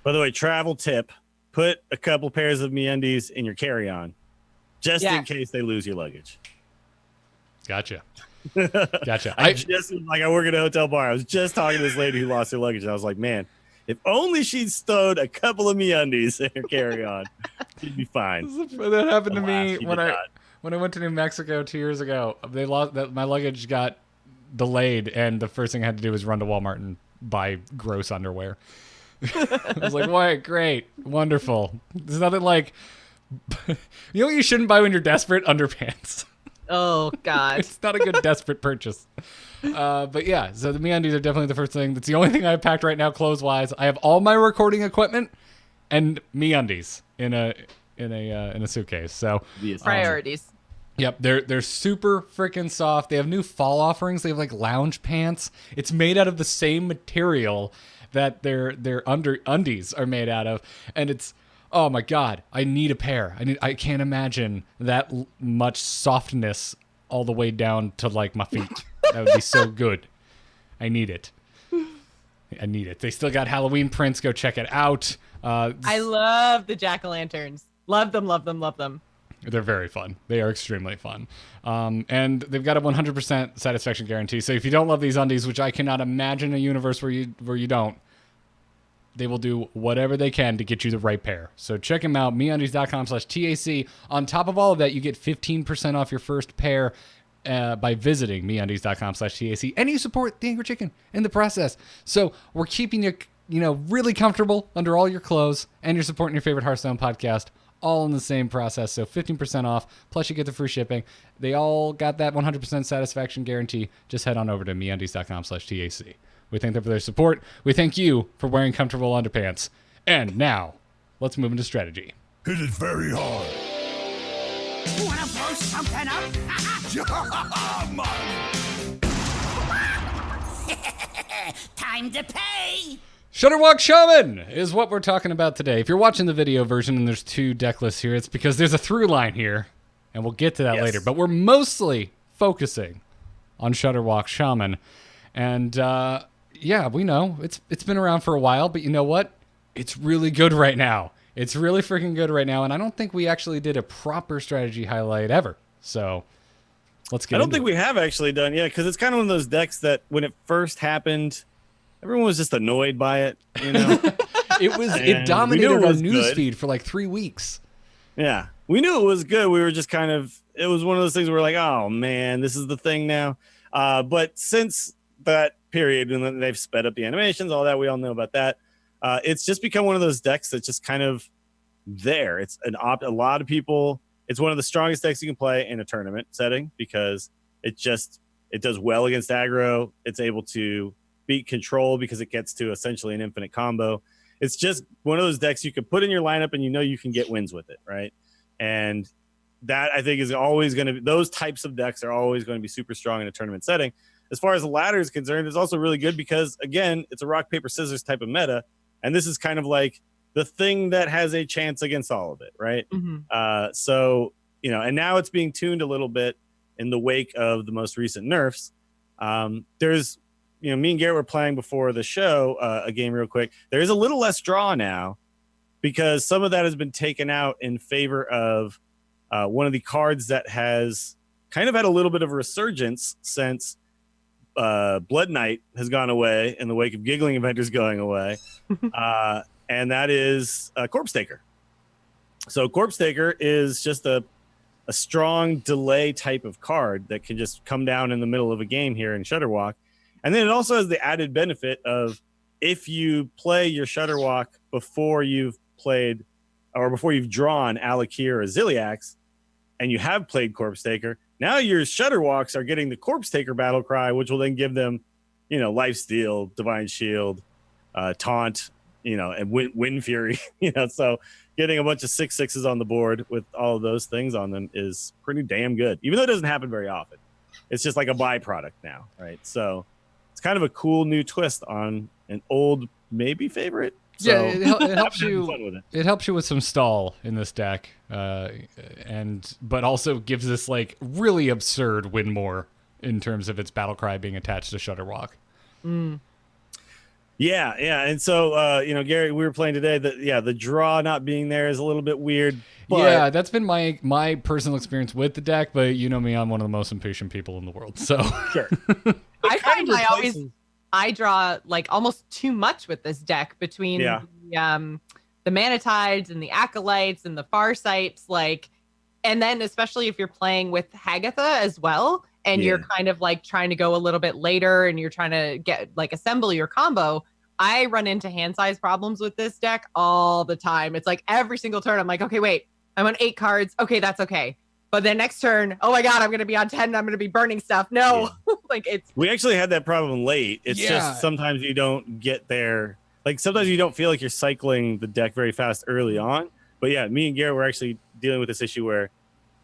By the way, travel tip: put a couple pairs of MeUndies in your carry-on, just in case they lose your luggage. Gotcha. I just like I work at a hotel bar. I was just talking to this lady who lost her luggage, and I was like, man, if only she'd stowed a couple of MeUndies in her carry-on, she'd be fine. That happened to me Alas, when I went to New Mexico 2 years ago. They lost that my luggage got delayed, and the first thing I had to do was run to Walmart and buy gross underwear. I was like, "What? Great, wonderful." There's nothing like, you know what you shouldn't buy when you're desperate? Underpants. Oh God. It's not a good desperate purchase. But yeah, so the MeUndies are definitely the first thing. That's the only thing I've packed right now, clothes wise. I have all my recording equipment and MeUndies in a suitcase. So Priorities. Yep, they're super freaking soft. They have new fall offerings. They have like lounge pants. It's made out of the same material that their undies are made out of, and it's, oh my God, I need a pair. I can't imagine that much softness all the way down to like my feet. That would be so good. I need it. They still got Halloween prints. Go check it out. I love the jack-o'-lanterns. Love them, love them, love them. They're very fun. They are extremely fun. And they've got a 100% satisfaction guarantee. So if you don't love these undies, which I cannot imagine a universe where you don't, they will do whatever they can to get you the right pair. So check them out, meundies.com/TAC. On top of all of that, you get 15% off your first pair by visiting meundies.com/TAC. And you support the Angry Chicken in the process. So we're keeping you, really comfortable under all your clothes, and you're supporting your favorite Hearthstone podcast all in the same process. So 15% off, plus you get the free shipping. They all got that 100% satisfaction guarantee. Just head on over to meundies.com/TAC. We thank them for their support. We thank you for wearing comfortable underpants. And now, let's move into strategy. Hit it very hard. Wanna blow something up? Time to pay! Shutterwalk Shaman is what we're talking about today. If you're watching the video version and there's 2 deck lists here, it's because there's a through line here, and we'll get to that later. But we're mostly focusing on Shutterwalk Shaman. And yeah, we know it's been around for a while, but you know what? It's really good right now. It's really freaking good right now, and I don't think we actually did a proper strategy highlight ever. So let's get. I don't think we have actually done, because it's kind of one of those decks that when it first happened, everyone was just annoyed by it. It dominated our newsfeed for like 3 weeks. Yeah, we knew it was good. We were just it was one of those things where we're like, oh man, this is the thing now. But since that period, and then they've sped up the animations, all that, we all know about that. It's just become one of those decks that's just kind of there. It's a lot of people. It's one of the strongest decks you can play in a tournament setting because it does well against aggro. It's able to beat control because it gets to essentially an infinite combo. It's just one of those decks you can put in your lineup and you can get wins with it, right? And that I think is always going to be, those types of decks are always going to be super strong in a tournament setting. As far as the ladder is concerned, it's also really good because, again, it's a rock, paper, scissors type of meta. And this is kind of like the thing that has a chance against all of it, right? Mm-hmm. So, and now it's being tuned a little bit in the wake of the most recent nerfs. There's, me and Garrett were playing before the show a game real quick. There is a little less draw now because some of that has been taken out in favor of one of the cards that has kind of had a little bit of a resurgence since Blood Knight has gone away in the wake of Giggling Inventors going away. And that is Corpse Taker. So Corpse Taker is just a strong delay type of card that can just come down in the middle of a game here in Shutterwalk. And then it also has the added benefit of if you play your Shutterwalk before you've played or before you've drawn Alakir or Ziliax and you have played Corpse Taker, now your Shutterwalks are getting the Corpse Taker battle cry, which will then give them, Lifesteal, Divine Shield, Taunt, and Wind Fury, so getting a bunch of 6/6s on the board with all of those things on them is pretty damn good, even though it doesn't happen very often. It's just like a byproduct now, right? So it's kind of a cool new twist on an old maybe favorite. So it helps you. It helps you with some stall in this deck, but also gives this like really absurd win more in terms of its battle cry being attached to Shutterwalk. Mm. Yeah, and so Gary, we were playing today. The draw not being there is a little bit weird. But yeah, that's been my personal experience with the deck. But you know me, I'm one of the most impatient people in the world. So sure. I find I draw like almost too much with this deck between the Manatides and the Acolytes and the Farsights, and then especially if you're playing with Hagatha as well, and you're kind of like trying to go a little bit later and you're trying to get assemble your combo. I run into hand size problems with this deck all the time. It's like every single turn I'm like, okay, wait, I'm on 8 cards. Okay, that's okay. But then next turn, oh my God, I'm going to be on 10 and I'm going to be burning stuff. No, we actually had that problem late. It's just sometimes you don't get there. Sometimes you don't feel like you're cycling the deck very fast early on. But yeah, me and Garrett were actually dealing with this issue where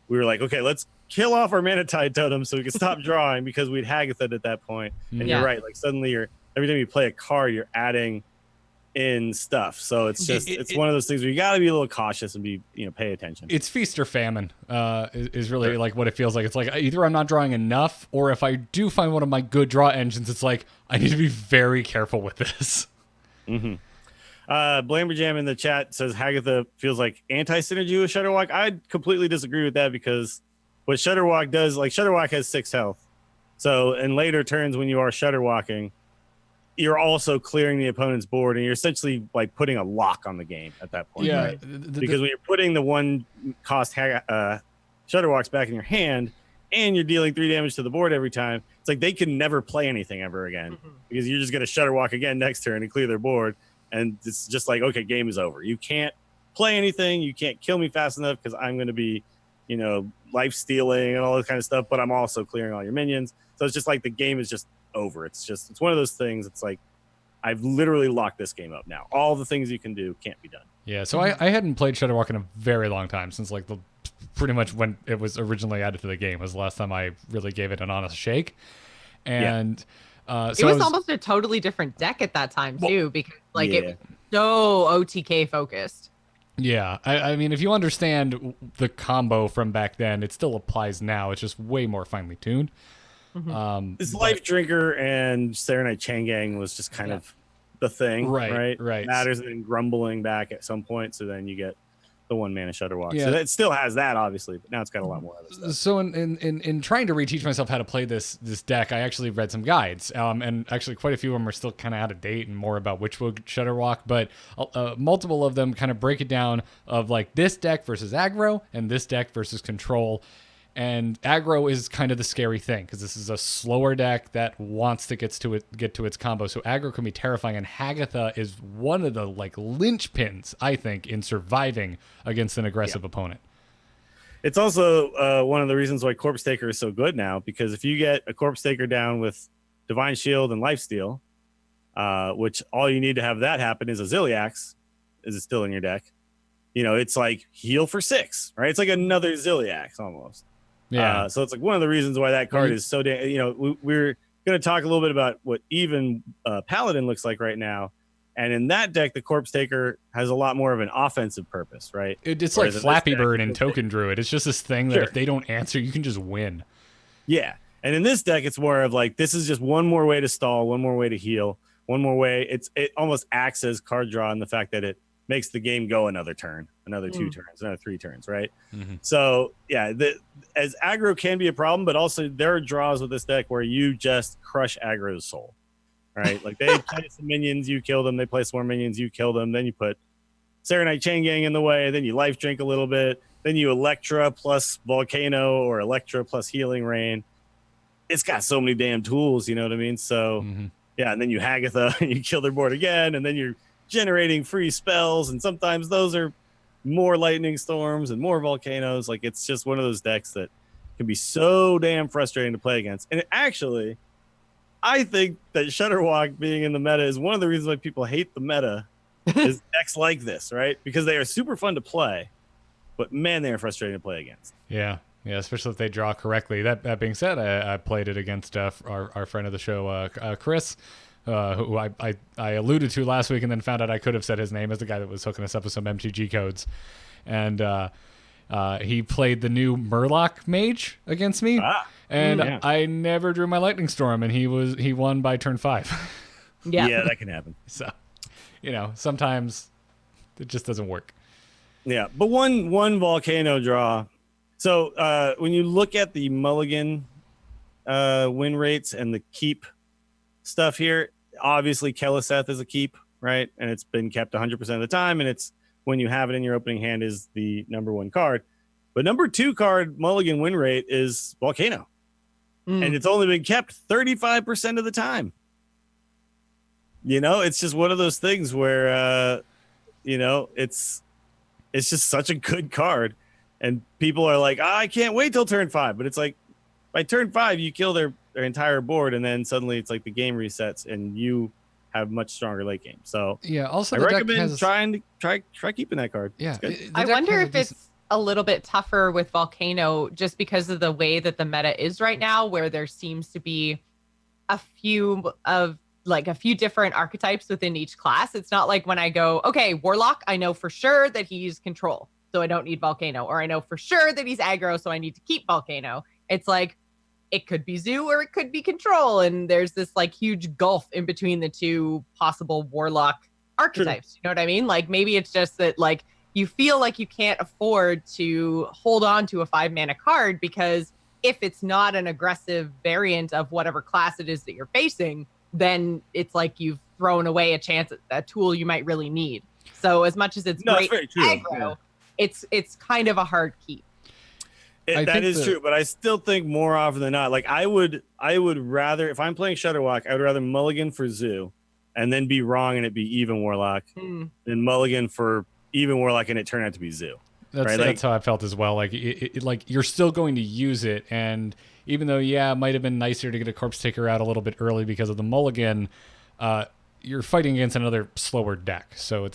we were like, okay, let's kill off our Manatide totem so we can stop drawing because we'd Hagatha at that point. And you're right. Suddenly every time you play a card, you're adding in stuff. So it's just it's one of those things where you got to be a little cautious and be pay attention. It's feast or famine is really like what it feels like. It's like either I'm not drawing enough, or if I do find one of my good draw engines, it's like I need to be very careful with this. Blamberjam in the chat says Hagatha feels like anti-synergy with Shudderwalk. I completely disagree with that, because what Shudderwalk does, like Shudderwalk has 6 health. So in later turns when you are Shudderwalking, you're also clearing the opponent's board, and you're essentially like putting a lock on the game at that point. Yeah, right? Because when you're putting the 1 cost Shudderwalks back in your hand, and you're dealing 3 damage to the board every time, it's like they can never play anything ever again, because you're just going to Shudderwalk again next turn and clear their board. And it's just like, okay, game is over. You can't play anything. You can't kill me fast enough, because I'm going to be, life stealing and all this kind of stuff, but I'm also clearing all your minions. So it's just like the game is just over. It's one of those things. It's like, I've literally locked this game up now. All the things you can do can't be done. Yeah, so I hadn't played Shudderwalk in a very long time, since like pretty much when it was originally added to the game was the last time I really gave it an honest shake. And so it was almost a totally different deck at that time too, because it was so OTK focused. Yeah, I mean, if you understand the combo from back then, it still applies now. It's just way more finely tuned. This Life Drinker and Serenite Changang was just kind of the thing, right? Matters, and then grumbling back at some point, so then you get the 1 mana Shudderwalk. Yeah. So it still has that, obviously, but now it's got a lot more other stuff. So in trying to reteach myself how to play this deck, I actually read some guides, and actually quite a few of them are still kind of out of date and more about which would Shudderwalk, but multiple of them kind of break it down of like this deck versus aggro and this deck versus control. And aggro is kind of the scary thing, because this is a slower deck that wants to get to its combo. So aggro can be terrifying, and Hagatha is one of the like linchpins, I think, in surviving against an aggressive opponent. It's also one of the reasons why Corpse Taker is so good now, because if you get a Corpse Taker down with Divine Shield and Lifesteal, which all you need to have that happen is a Ziliax, is it still in your deck? It's like heal for 6, right? It's like another Ziliax almost. Yeah. So it's like one of the reasons why that card is so we're going to talk a little bit about what even Paladin looks like right now. And in that deck, the Corpse Taker has a lot more of an offensive purpose, right? It's like Flappy Bird and Token Druid. It's just this thing that if they don't answer, you can just win. Yeah. And in this deck, it's more of like, this is just one more way to stall, one more way to heal, one more way. It almost acts as card draw in the fact that it makes the game go another turn, another 2 turns, another 3 turns, right? So yeah, as aggro can be a problem, but also there are draws with this deck where you just crush aggro's soul, right? Like they play some minions, you kill them. They play some more minions, you kill them. Then you put Serenite Changang in the way. Then you life drink a little bit. Then you Electra plus Volcano or Electra plus Healing Rain. It's got so many damn tools, you know what I mean? So yeah, and then you Hagatha and you kill their board again, and then you're generating free spells, and sometimes those are more lightning storms and more volcanoes. Like, it's just one of those decks that can be so damn frustrating to play against. And actually, I think that Shudderwalk being in the meta is one of the reasons why people hate the meta is decks like this, right? Because they are super fun to play, but man, they are frustrating to play against. Yeah, especially if they draw correctly. That being said, I played it against our friend of the show, Chris, who I alluded to last week, and then found out I could have said his name as the guy that was hooking us up with some MTG codes. And he played the new Murloc Mage against me, and I never drew my Lightning Storm, and he won by turn 5. Yeah, that can happen. So, sometimes it just doesn't work. Yeah, but one volcano draw. So when you look at the mulligan win rates and the keep stuff here, obviously Keleseth is a keep, right? And it's been kept 100% of the time, and it's when you have it in your opening hand is the number 1 card. But number 2 card mulligan win rate is Volcano. And it's only been kept 35% of the time. It's just one of those things where it's just such a good card. And people are like, I can't wait till turn 5. But it's like, by turn 5, you kill their entire board, and then suddenly it's like the game resets, and you have much stronger late game. So yeah, also I recommend try keeping that card. Yeah, I wonder if it's a little bit tougher with Volcano just because of the way that the meta is right now, where there seems to be a few of like a few different archetypes within each class. It's not like when I go, okay, Warlock, I know for sure that he's control, so I don't need Volcano, or I know for sure that he's aggro, so I need to keep Volcano. It's like, it could be Zoo or it could be control. And there's this like huge gulf in between the two possible Warlock archetypes. True. You know what I mean? Like maybe it's just that like you feel like you can't afford to hold on to a 5-mana card because if it's not an aggressive variant of whatever class it is that you're facing, then it's like you've thrown away a chance at a tool you might really need. So as much as it's great aggro, it's kind of a hard keep. That is true, but I still think more often than not, like I would rather, if I'm playing Shutterwalk, I would rather mulligan for Zoo and then be wrong and it be even Warlock than mulligan for even Warlock and it turn out to be Zoo. That's how I felt as well. Like like you're still going to use it, and even though it might have been nicer to get a Corpse Taker out a little bit early because of the mulligan, you're fighting against another slower deck, so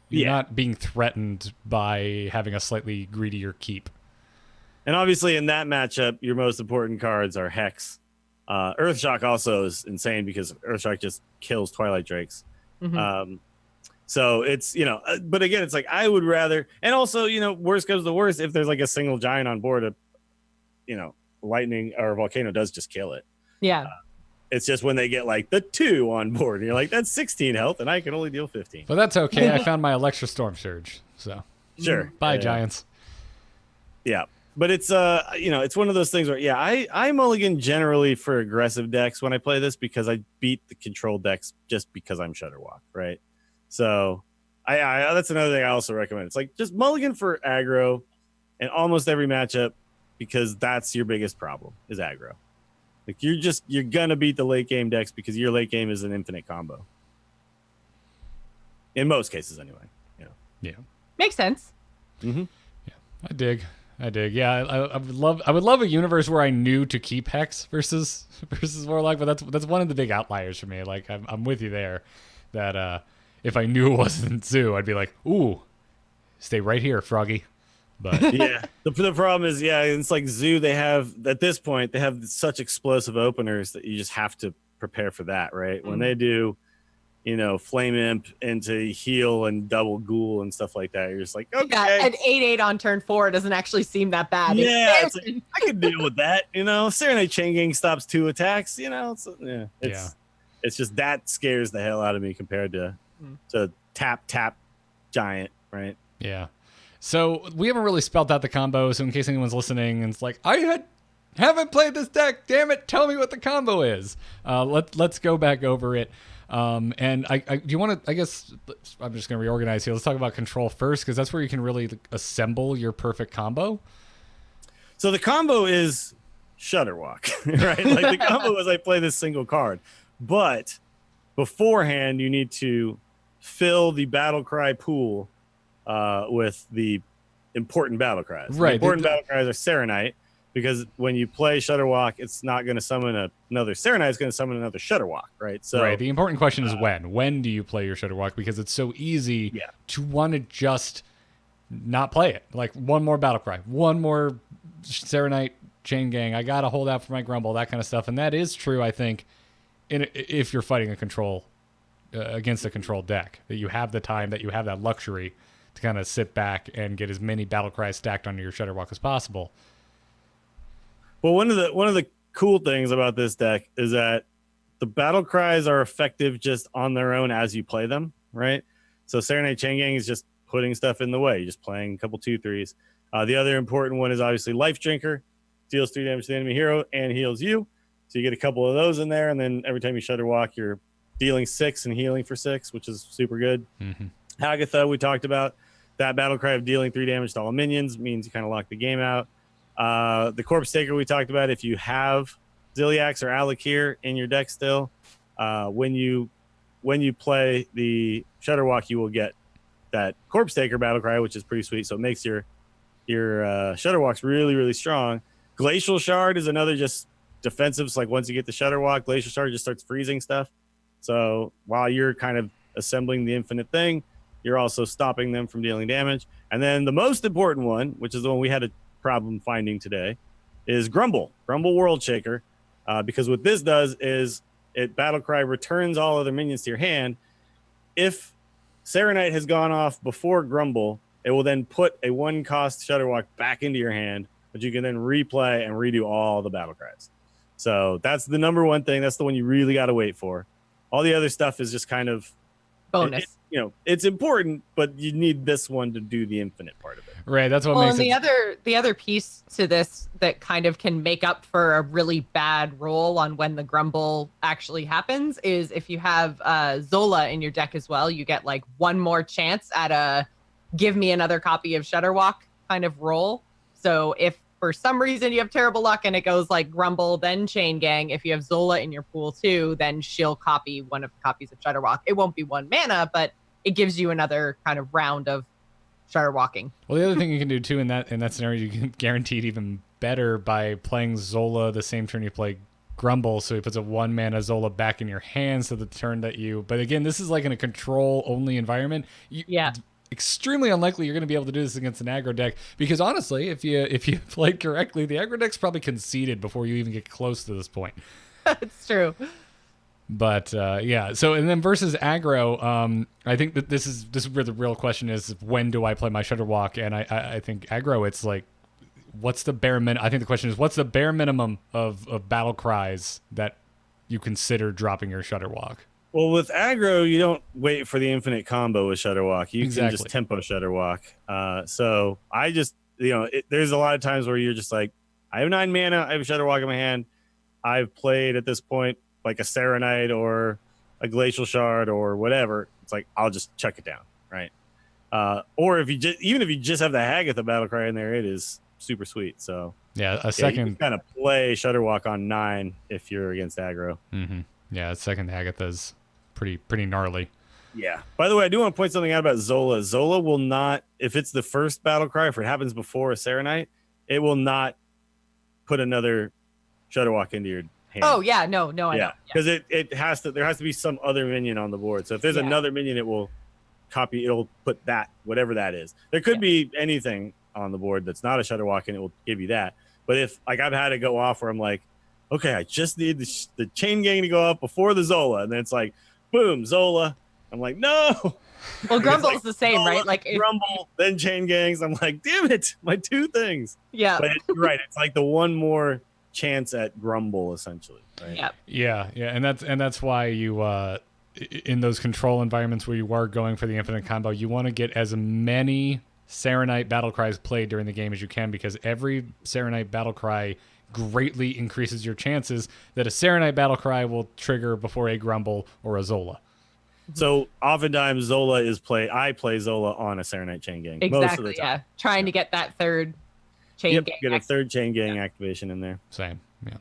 you're not being threatened by having a slightly greedier keep. And obviously in that matchup, your most important cards are Hex. Earthshock also is insane because Earthshock just kills Twilight Drakes. Mm-hmm. So it's, but again, it's like I would rather, and also, worst comes to worst, if there's like a single giant on board, Lightning or Volcano does just kill it. Yeah. It's just when they get like the 2 on board, and you're like, that's 16 health, and I can only deal 15. But that's okay. I found my Electro Storm Surge. So sure. Bye, Giants. Yeah. But it's it's one of those things where I mulligan generally for aggressive decks when I play this because I beat the control decks just because I'm Shutterwalk, right? So I that's another thing I also recommend. It's like just mulligan for aggro in almost every matchup because that's your biggest problem is aggro. Like you're gonna beat the late game decks because your late game is an infinite combo. In most cases anyway. Yeah. Makes sense. Mm-hmm. Yeah. I dig. Yeah, I would love a universe where I knew to keep Hex versus Warlock, but that's one of the big outliers for me. Like I'm with you there, that if I knew it wasn't Zoo, I'd be like, ooh, stay right here, Froggy. But the problem is it's like Zoo. They have at this point they have such explosive openers that you just have to prepare for that, right? When they do. Flame Imp into heal and double ghoul and stuff like that. You're just like, okay. Yeah, an 8/8 on turn 4 doesn't actually seem that bad. Yeah, it's like, I can deal with that. Serenade Chain Gang stops 2 attacks. It's just that scares the hell out of me compared to tap giant, right? Yeah. So we haven't really spelled out the combo. So in case anyone's listening and it's like, haven't played this deck. Damn it! Tell me what the combo is. Let's go back over it. And I do you want to, I guess I'm just going to reorganize here. Let's talk about control first, because that's where you can really assemble your perfect combo. So the combo is Shutterwalk, right? Like the combo is I play this single card, but beforehand you need to fill the battle cry pool with the important battle cries. Right. The important battle cries are Serenite. Because when you play Shutterwalk, it's not going to summon another Serenite. It's going to summon another Shutterwalk, right? So, right. The important question is when. When do you play your Shutterwalk? Because it's so easy to want to just not play it. Like one more Battlecry, one more Serenite Chain Gang. I got to hold out for my Grumble, that kind of stuff. And that is true, I think, if you're fighting a control against a control deck, that you have the time, that you have that luxury to kind of sit back and get as many Battlecries stacked onto your Shutterwalk as possible. Well, one of the cool things about this deck is that the battle cries are effective just on their own as you play them, right? So Serenade Chain Gang is just putting stuff in the way. You're just playing a couple 2/3s. The other important one is obviously Life Drinker, deals 3 damage to the enemy hero and heals you. So you get a couple of those in there, and then every time you Shutterwalk, you're dealing 6 and healing for 6, which is super good. Mm-hmm. Hagatha, we talked about. That battle cry of dealing 3 damage to all minions means you kind of lock the game out. The Corpse Taker we talked about, if you have Ziliax or Alakir in your deck still, when you play the Shutterwalk, you will get that Corpse Taker Battlecry, which is pretty sweet. So it makes your Shutterwalks really, really strong. Glacial Shard is another just defensive. So like once you get the Shutterwalk, Glacial Shard just starts freezing stuff. So while you're kind of assembling the infinite thing, you're also stopping them from dealing damage. And then the most important one, which is the one we had a problem finding today, is Grumble World Shaker, because what this does is Battlecry returns all other minions to your hand. If Serenite has gone off before Grumble, it will then put a 1-cost Shudderwock back into your hand, but you can then replay and redo all the Battlecries. So that's the number one thing. That's the one you really got to wait for. All the other stuff is just kind of Bonus. It's important, but you need this one to do the infinite part of it. Right. That's what Well, makes and it. the other piece to this that kind of can make up for a really bad roll on when the Grumble actually happens is if you have Zola in your deck as well, you get like one more chance at a give me another copy of Shudderwock kind of roll. So if for some reason you have terrible luck and it goes like Grumble, then Chain Gang, if you have Zola in your pool too, then she'll copy one of the copies of Shudderwock. It won't be 1 mana, but it gives you another kind of round of Shudderwalking. Well, the other thing you can do too in that scenario, you can guarantee it even better by playing Zola the same turn you play Grumble, so he puts a 1 mana Zola back in your hand so the turn that you. But again, this is like in a control only environment. Yeah. Extremely unlikely you're going to be able to do this against an aggro deck because honestly, if you played correctly, the aggro deck's probably conceded before you even get close to this point. It's true. But yeah, so and then versus aggro, I think that this is where the real question is: when do I play my Shudderwock? And I think aggro, it's like, what's the bare minimum? I think the question is, what's the bare minimum of battle cries that you consider dropping your Shudderwock? Well, with aggro, you don't wait for the infinite combo with Shudderwock. You can just tempo Shudderwock. So I just, there's a lot of times where you're just like, I have 9 mana, I have a Shudderwock in my hand. I've played at this point like a Serenite or a Glacial Shard or whatever. It's like, I'll just chuck it down, right? Or if you just have the Hagatha Battlecry in there, it is super sweet. So yeah, you can kind of play Shudderwock on 9 if you're against aggro. Mm-hmm. Yeah, a second Hagatha's pretty gnarly. Yeah. By the way, I do want to point something out about Zola. Zola will not, if it's the first battle cry, if it happens before a Serenite, it will not put another Shudderwock into your hand. Oh yeah, no, I know. Yeah. Because there has to be some other minion on the board. So if there's another minion, it'll put that, whatever that is. There could be anything on the board that's not a Shudderwock and it will give you that. But if like I've had it go off where I'm like, okay, I just need the Chain Gang to go up before the Zola, and then it's like, boom, Zola. I'm like, no. Well, Grumble's the same, Zola, right? Like Grumble, then Chain Gangs. I'm like, damn it, my 2 things. Yeah. But you're right. It's like the one more chance at Grumble, essentially. Right? Yeah. Yeah, and that's why you in those control environments where you are going for the infinite combo, you want to get as many Serenite battle cries played during the game as you can, because every Serenite battle cry greatly increases your chances that a Serenite battle cry will trigger before a Grumble or a Zola. So oftentimes I play Zola on a Serenite Chain Gang. Exactly. Most of the time. Yeah. Trying to get that third Chain Gang. Get a third Chain Gang activation in there. Same. Yeah.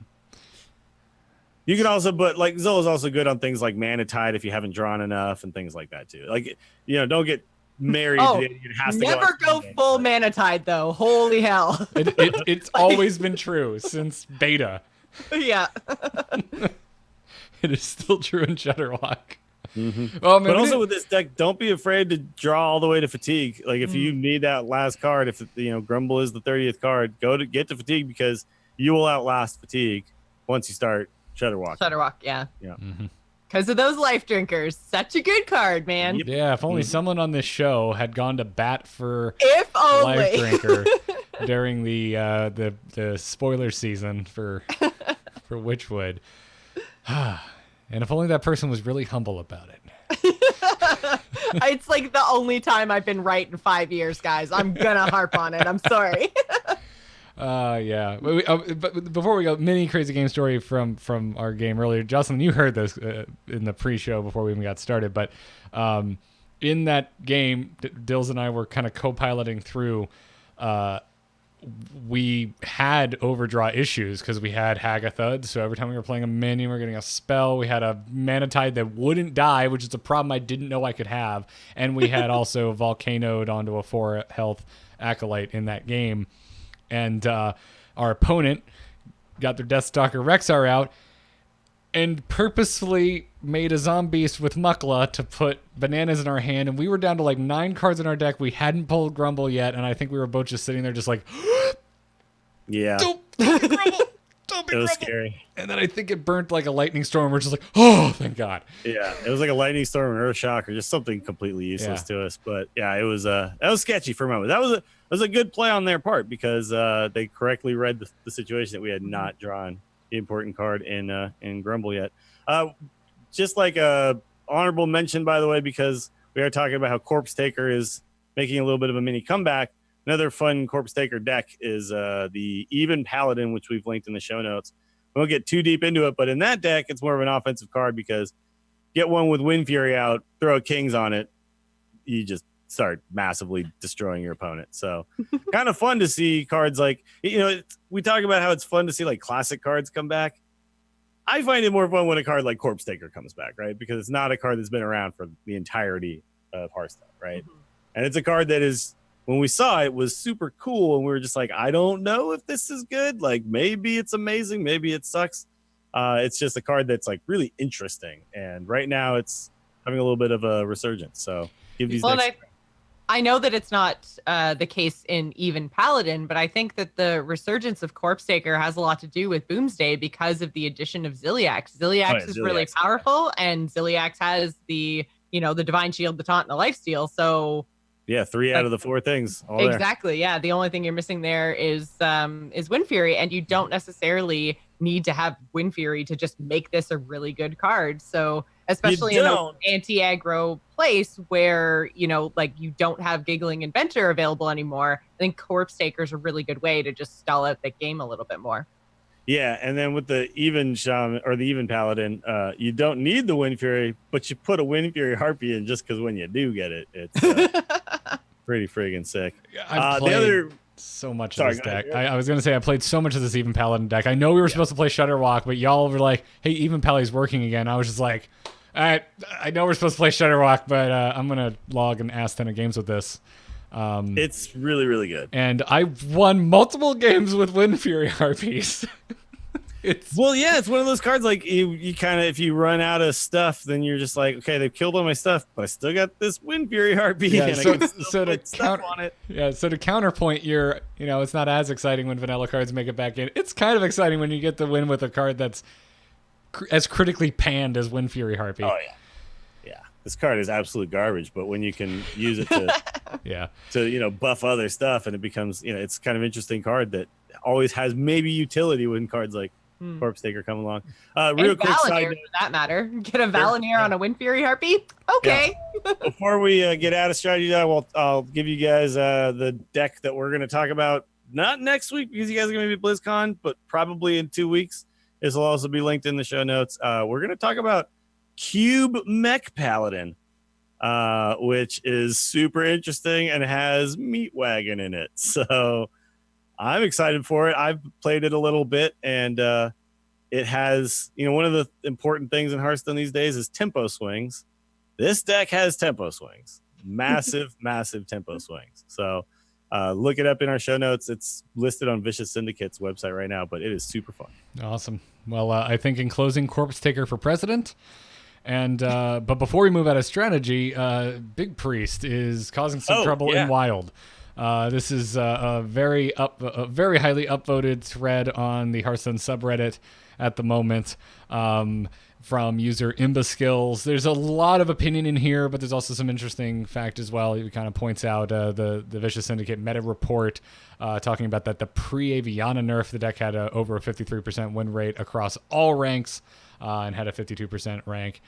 You can also, but like Zola's also good on things like Mana Tide if you haven't drawn enough and things like that too. Like, don't get married to it. It has to never go full Mana Tide though. Holy hell. It's always been true since beta. Yeah. It is still true in Shudderwock. Mm-hmm. Well, but also with this deck, don't be afraid to draw all the way to Fatigue. Like if you need that last card, if Grumble is the 30th card, get to Fatigue, because you will outlast Fatigue once you start Shudderwock. Shudderwock, yeah. Yeah. Mm-hmm. Because of those life drinkers. Such a good card, man. Yep. Yeah, if only someone on this show had gone to bat for If only. Life Drinker during the spoiler season for Witchwood. And if only that person was really humble about it. It's like the only time I've been right in 5 years, guys. I'm gonna harp on it. I'm sorry. Yeah. But before we go, mini crazy game story from our game earlier. Jocelyn, you heard this in the pre-show before we even got started. But in that game, Dills and I were kind of co-piloting through. We had overdraw issues because we had Hagatha. So every time we were playing a minion, we were getting a spell. We had a Mana Tide that wouldn't die, which is a problem I didn't know I could have. And we had also Volcanoed onto a 4 health Acolyte in that game. And our opponent got their Deathstalker Rexar out and purposefully made a Zombeast with Mukla to put bananas in our hand. And we were down to like 9 cards in our deck. We hadn't pulled Grumble yet. And I think we were both just sitting there just like, yeah. don't Grumble. Don't be It was Grumble. scary. And then I think it burnt like a lightning storm. We're just like, oh, thank God. Yeah, it was like a lightning storm, an earth shock, or just something completely useless to us. But yeah, it was that was sketchy for a moment. That was a good play on their part because they correctly read the situation that we had not drawn the important card in Grumble yet. Just like a honorable mention, by the way, because we are talking about how Corpse Taker is making a little bit of a mini comeback. Another fun Corpse Taker deck is the Even Paladin, which we've linked in the show notes. We won't get too deep into it, but in that deck, it's more of an offensive card because get one with Wind Fury out, throw Kings on it, you just start massively destroying your opponent. So kind of fun to see cards like, we talk about how it's fun to see like classic cards come back. I find it more fun when a card like Corpse Taker comes back, right? Because it's not a card that's been around for the entirety of Hearthstone, right? Mm-hmm. And it's a card that is, when we saw it, was super cool, and we were just like, I don't know if this is good. Like, maybe it's amazing, maybe it sucks. It's just a card that's like really interesting, and right now it's having a little bit of a resurgence. So give these next. I know that it's not the case in Even Paladin, but I think that the resurgence of Corpse Taker has a lot to do with Boomsday because of the addition of Ziliax. Ziliax is really powerful, and Ziliax has the Divine Shield, the Taunt, and the Lifesteal. So yeah, 3 out of the 4 things. Exactly. There. Yeah, the only thing you're missing there is Wind Fury, and you don't necessarily need to have Wind Fury to just make this a really good card. So especially in an anti-aggro place where you don't have Giggling Inventor available anymore, I think Corpse Taker is a really good way to just stall out the game a little bit more. Yeah, and then with the Even Shaman or the Even Paladin, you don't need the Wind Fury, but you put a Wind Fury Harpy in just because when you do get it, it's pretty friggin' sick. I played so much of this deck. I was going to say I played so much of this Even Paladin deck. I know we were supposed to play Shudderwalk, but y'all were like, hey, Even Paladin's working again. I was just like, all right, I know we're supposed to play Shudderwalk, but I'm going to log an ass ton of games with this. It's really, really good. And I won multiple games with Wind Fury Harpies. It's one of those cards like you kind of, if you run out of stuff, then you're just like, okay, they've killed all my stuff, but I still got this Wind Fury Harpy. Yeah, and so I can still put stuff on it. Yeah, so to counterpoint it's not as exciting when vanilla cards make it back in. It's kind of exciting when you get the win with a card that's as critically panned as Wind Fury Harpy. Oh yeah. This card is absolute garbage, but when you can use it to to buff other stuff, and it becomes it's kind of interesting card that always has maybe utility when cards like Corpse Taker come along. Real quick side note, for that matter, get a Valenier on a Wind Fury Harpy. Okay. Yeah. Before we get out of strategy, I'll give you guys the deck that we're going to talk about. Not next week because you guys are going to be at BlizzCon, but probably in 2 weeks. This will also be linked in the show notes. We're going to talk about Cube Mech Paladin, which is super interesting and has Meat Wagon in it. So I'm excited for it. I've played it a little bit, and it has, one of the important things in Hearthstone these days is tempo swings. This deck has tempo swings, massive tempo swings. So look it up in our show notes. It's listed on Vicious Syndicate's website right now, but it is super fun. Awesome. Well, I think in closing, Corpse Taker for president. And but before we move out of strategy, Big Priest is causing some trouble in Wild. This is a very highly upvoted thread on the Hearthstone subreddit at the moment from user Imbaskills. There's a lot of opinion in here, but there's also some interesting fact as well. He kind of points out the Vicious Syndicate meta report talking about that the pre-Aviana nerf, the deck had over a 53% win rate across all ranks. And had a 52% rank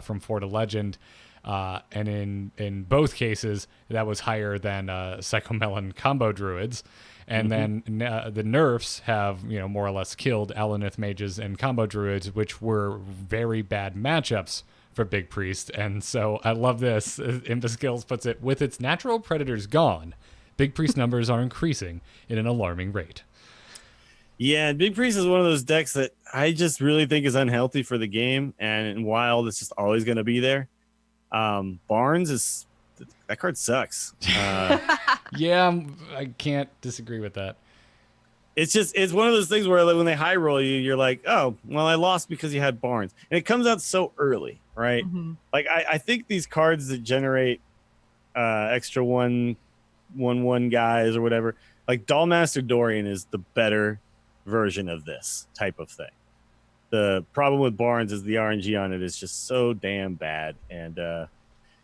from 4 to Legend. And in both cases, that was higher than Psychomelon combo druids. And then the nerfs have, more or less killed Alanith mages and combo druids, which were very bad matchups for Big Priest. And so I love this. Imbaskills puts it, with its natural predators gone, Big Priest numbers are increasing in an alarming rate. Yeah, Big Priest is one of those decks that I just really think is unhealthy for the game, and in Wild, it's just always going to be there. Barnes that card sucks. Yeah, I can't disagree with that. It's one of those things where when they high roll you, you're like, oh, well, I lost because you had Barnes, and it comes out so early, right? Mm-hmm. Like I think these cards that generate extra 1/1 guys or whatever, like Dollmaster Dorian is the better version of this type of thing. The problem with Barnes is the RNG on it is just so damn bad, and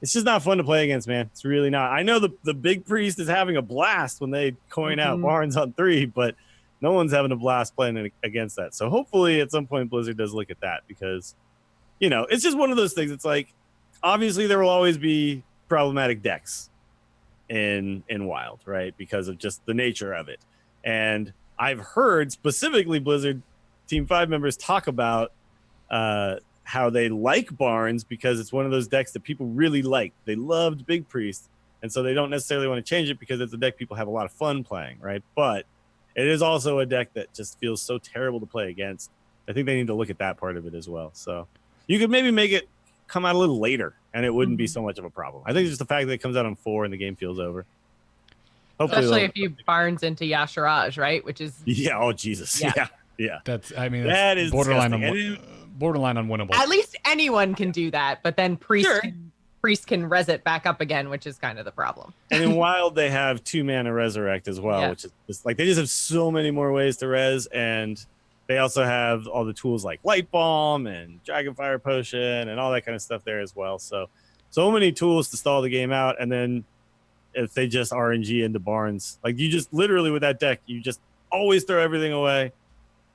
it's just not fun to play against, man. It's really not. I know the big priest is having a blast when they coin out Barnes on 3, but no one's having a blast playing against that. So hopefully at some point Blizzard does look at that, because, you know, it's just one of those things. It's like, obviously there will always be problematic decks in Wild, right? Because of just the nature of it. And I've heard specifically Blizzard Team 5 members talk about how they like Barnes because it's one of those decks that people really like. They loved Big Priest, and so they don't necessarily want to change it because it's a deck people have a lot of fun playing, right? But it is also a deck that just feels so terrible to play against. I think they need to look at that part of it as well. So you could maybe make it come out a little later, and it wouldn't be so much of a problem. I think it's just the fact that it comes out on 4 and the game feels over. Hopefully Especially if you Barnes into Yasharaj, right? Which is oh Jesus, yeah. That's That is borderline disgusting. borderline unwinnable. at least anyone can do that, but then Priest can res it back up again, which is kind of the problem. And in Wild, they have 2-mana Resurrect as well, which is just, like, they just have so many more ways to res, and they also have all the tools like Light Bomb and Dragonfire Potion and all that kind of stuff there as well. So many tools to stall the game out, and then if they just RNG into Barnes, like, you just literally with that deck, you just always throw everything away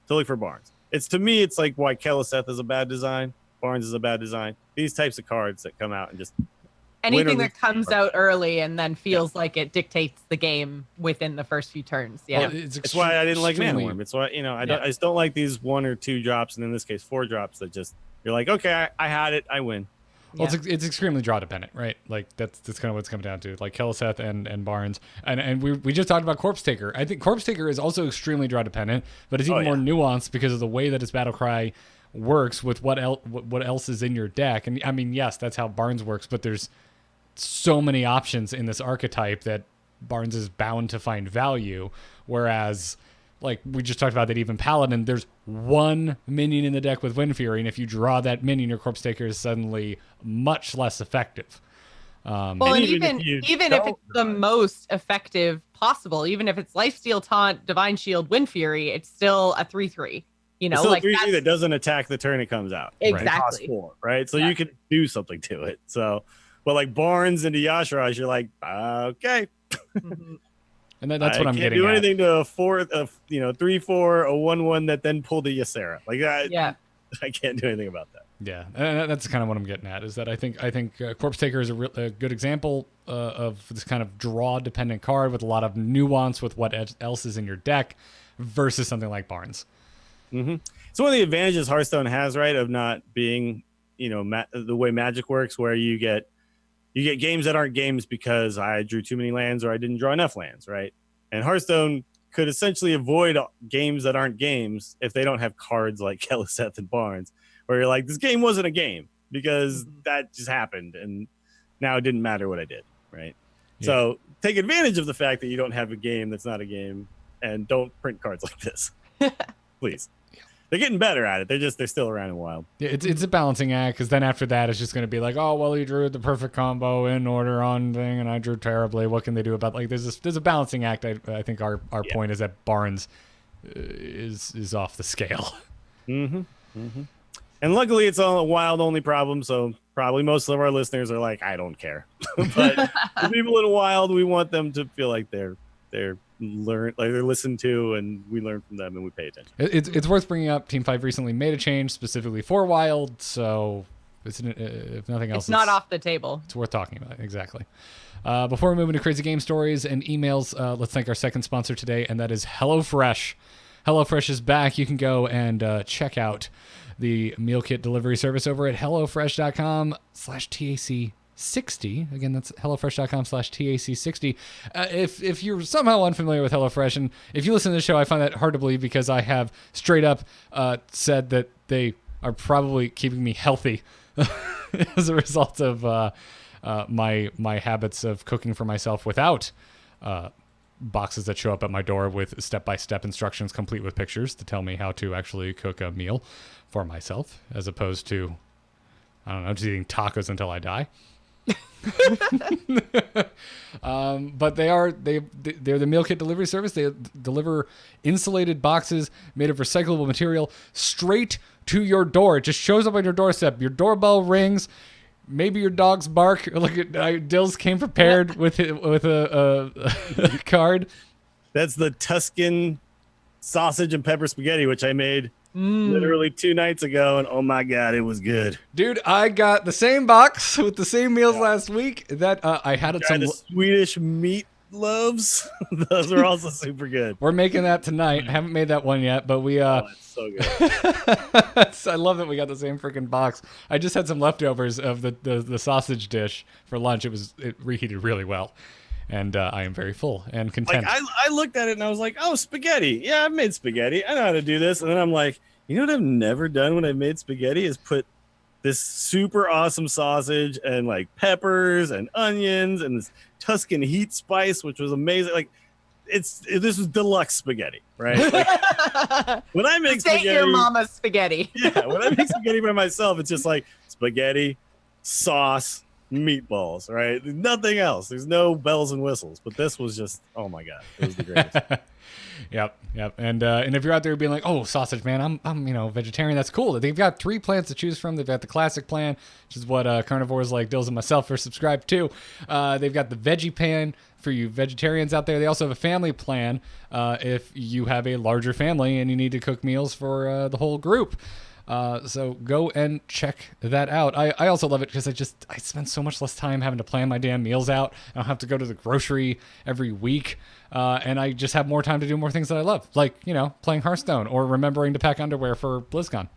to look for Barnes. To me, it's like why Keleseth is a bad design, Barnes is a bad design. These types of cards that come out and just anything that comes out early and then feels like it dictates the game within the first few turns. Yeah, Well, it's why I didn't like Mana Worm. It's why, I just don't like these 1 or 2 drops, and in this case 4 drops that just, you're like, okay, I had it, I win. Well, it's extremely draw dependent, right? Like that's kind of what it's coming down to. Like Keleseth and Barnes, and we just talked about Corpse Taker. I think Corpse Taker is also extremely draw dependent, but it's even more nuanced because of the way that its battle cry works with what else is in your deck. And I mean, yes, that's how Barnes works, but there's so many options in this archetype that Barnes is bound to find value, whereas, like we just talked about, that even Paladin, there's 1 minion in the deck with Wind Fury, and if you draw that minion, your Corpse Taker is suddenly much less effective. Well, and even if it's the most effective possible, even if it's Lifesteal, Taunt, Divine Shield, Wind Fury, it's still a 3/3. You know, it's still like a 3/3 that doesn't attack the turn it comes out. Exactly. Right? Cost 4, right? So you can do something to it. So, but like Barnes into Yasharaj, you're like, okay. And that's what I'm getting do at. Anything to a 3/4, a 1/1 that then pulled a Ysera. Like that. I can't do anything about that. Yeah, and that's kind of what I'm getting at, is that I think Corpse Taker is a good example of this kind of draw dependent card with a lot of nuance with what else is in your deck versus something like Barnes. Mm-hmm. So one of the advantages Hearthstone has, right, of not being, the way Magic works, where you get games that aren't games because I drew too many lands or I didn't draw enough lands, right? And Hearthstone could essentially avoid games that aren't games if they don't have cards like Keleseth and Barnes, where you're like, this game wasn't a game because that just happened, and now it didn't matter what I did, right? Yeah. So take advantage of the fact that you don't have a game that's not a game, and don't print cards like this, please. They're getting better at it. They're still around in Wild. Yeah, it's a balancing act, because then after that, it's just going to be like, oh, well, he drew the perfect combo in order on thing, and I drew terribly. What can they do about, like, there's a balancing act. I think our point is that Barnes is off the scale. Mm-hmm. Mm-hmm. And luckily, it's all a Wild only problem, so probably most of our listeners are like, I don't care. But the people in Wild, we want them to feel like they're listened to, and we learn from them and we pay attention. It's worth bringing up. Team 5 recently made a change specifically for Wild, so if nothing else, it's not off the table. It's worth talking about. Exactly. Before we move into crazy game stories and emails, let's thank our second sponsor today, and that is HelloFresh. HelloFresh is back. You can go and check out the meal kit delivery service over at hellofresh.com/TAC60. Again, that's hellofresh.com/TAC60. If you're somehow unfamiliar with HelloFresh, and if you listen to the show, I find that hard to believe, because I have straight up said that they are probably keeping me healthy as a result of my habits of cooking for myself without boxes that show up at my door with step-by-step instructions complete with pictures to tell me how to actually cook a meal for myself, as opposed to, I don't know, just eating tacos until I die. But they're the meal kit delivery service. They deliver insulated boxes made of recyclable material straight to your door. It just shows up on your doorstep. Your doorbell rings. Maybe your dogs bark. Look at Dills came prepared with a card. That's the Tuscan sausage and pepper spaghetti, which I made literally 2 nights ago, and oh my god, it was good, dude. I got the same box with the same meals last week. That I had it some the Swedish meat loaves. Those are also super good. We're making that tonight. I haven't made that one yet, but we it's so good. I love that we got the same freaking box. I just had some leftovers of the sausage dish for lunch. It reheated really well. And I am very full and content. Like I looked at it and I was like, oh, spaghetti. Yeah, I've made spaghetti. I know how to do this. And then I'm like, you know what I've never done when I've made spaghetti is put this super awesome sausage and like peppers and onions and this Tuscan heat spice, which was amazing. Like this was deluxe spaghetti, right? Like, when I make spaghetti, your mama's spaghetti. Yeah, when I make spaghetti by myself, it's just like spaghetti, sauce, meatballs, right? Nothing else. There's no bells and whistles. But this was just, oh my god, it was the greatest. Yep. And if you're out there being like, oh, sausage, man, I'm vegetarian. That's cool. They've got 3 plans to choose from. They've got the classic plan, which is what carnivores like Dills and myself are subscribed to. They've got the veggie plan for you vegetarians out there. They also have a family plan if you have a larger family and you need to cook meals for the whole group. So go and check that out. I also love it because I spend so much less time having to plan my damn meals out. I don't have to go to the grocery every week. And I just have more time to do more things that I love, like, playing Hearthstone or remembering to pack underwear for BlizzCon.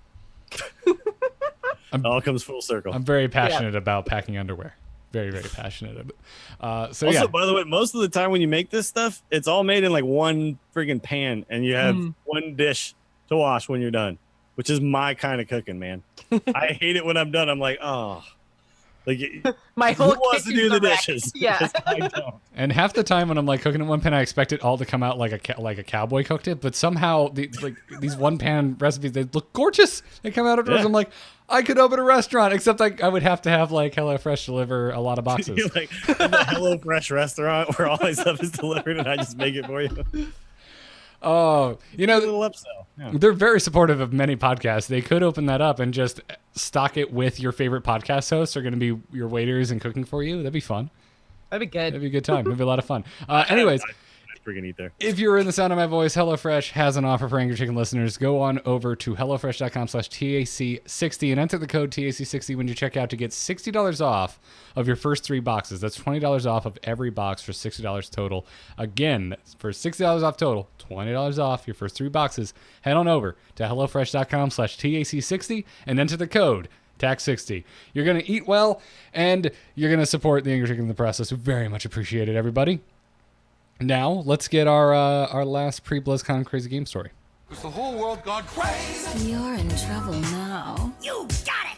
It all comes full circle. I'm very passionate about packing underwear. Very, very passionate. By the way, most of the time when you make this stuff, it's all made in like one friggin' pan and you have one dish to wash when you're done. Which is my kind of cooking, man. I hate it when I'm done. I'm like, oh, like my whole who wants to do the dishes? Yeah, I don't. And half the time when I'm like cooking in one pan, I expect it all to come out like a cowboy cooked it. But somehow these one pan recipes, they look gorgeous. They come out afterwards. Yeah. I'm like, I could open a restaurant, except I would have to have like HelloFresh deliver a lot of boxes. You're like the HelloFresh restaurant where all my stuff is delivered and I just make it for you. Oh, a little upsell. Yeah. They're very supportive of many podcasts. They could open that up and just stock it with your favorite podcast hosts are going to be your waiters and cooking for you. That'd be fun. That'd be good. That'd be a good time. It'd be a lot of fun. Anyways. I'd freaking eat there. If you're in the sound of my voice, HelloFresh has an offer for Angry Chicken listeners. Go on over to HelloFresh.com/TAC60 and enter the code TAC60 when you check out to get $60 off of your first 3 boxes. That's $20 off of every box for $60 total. Again, for $60 off total, $20 off your first 3 boxes. Head on over to HelloFresh.com/TAC60 and enter the code TAC60. You're going to eat well and you're going to support the Angry Chicken in the process. We very much appreciate it, everybody. Now, let's get our last pre-BlizzCon crazy game story. Is the whole world gone crazy? You're in trouble now. You got it!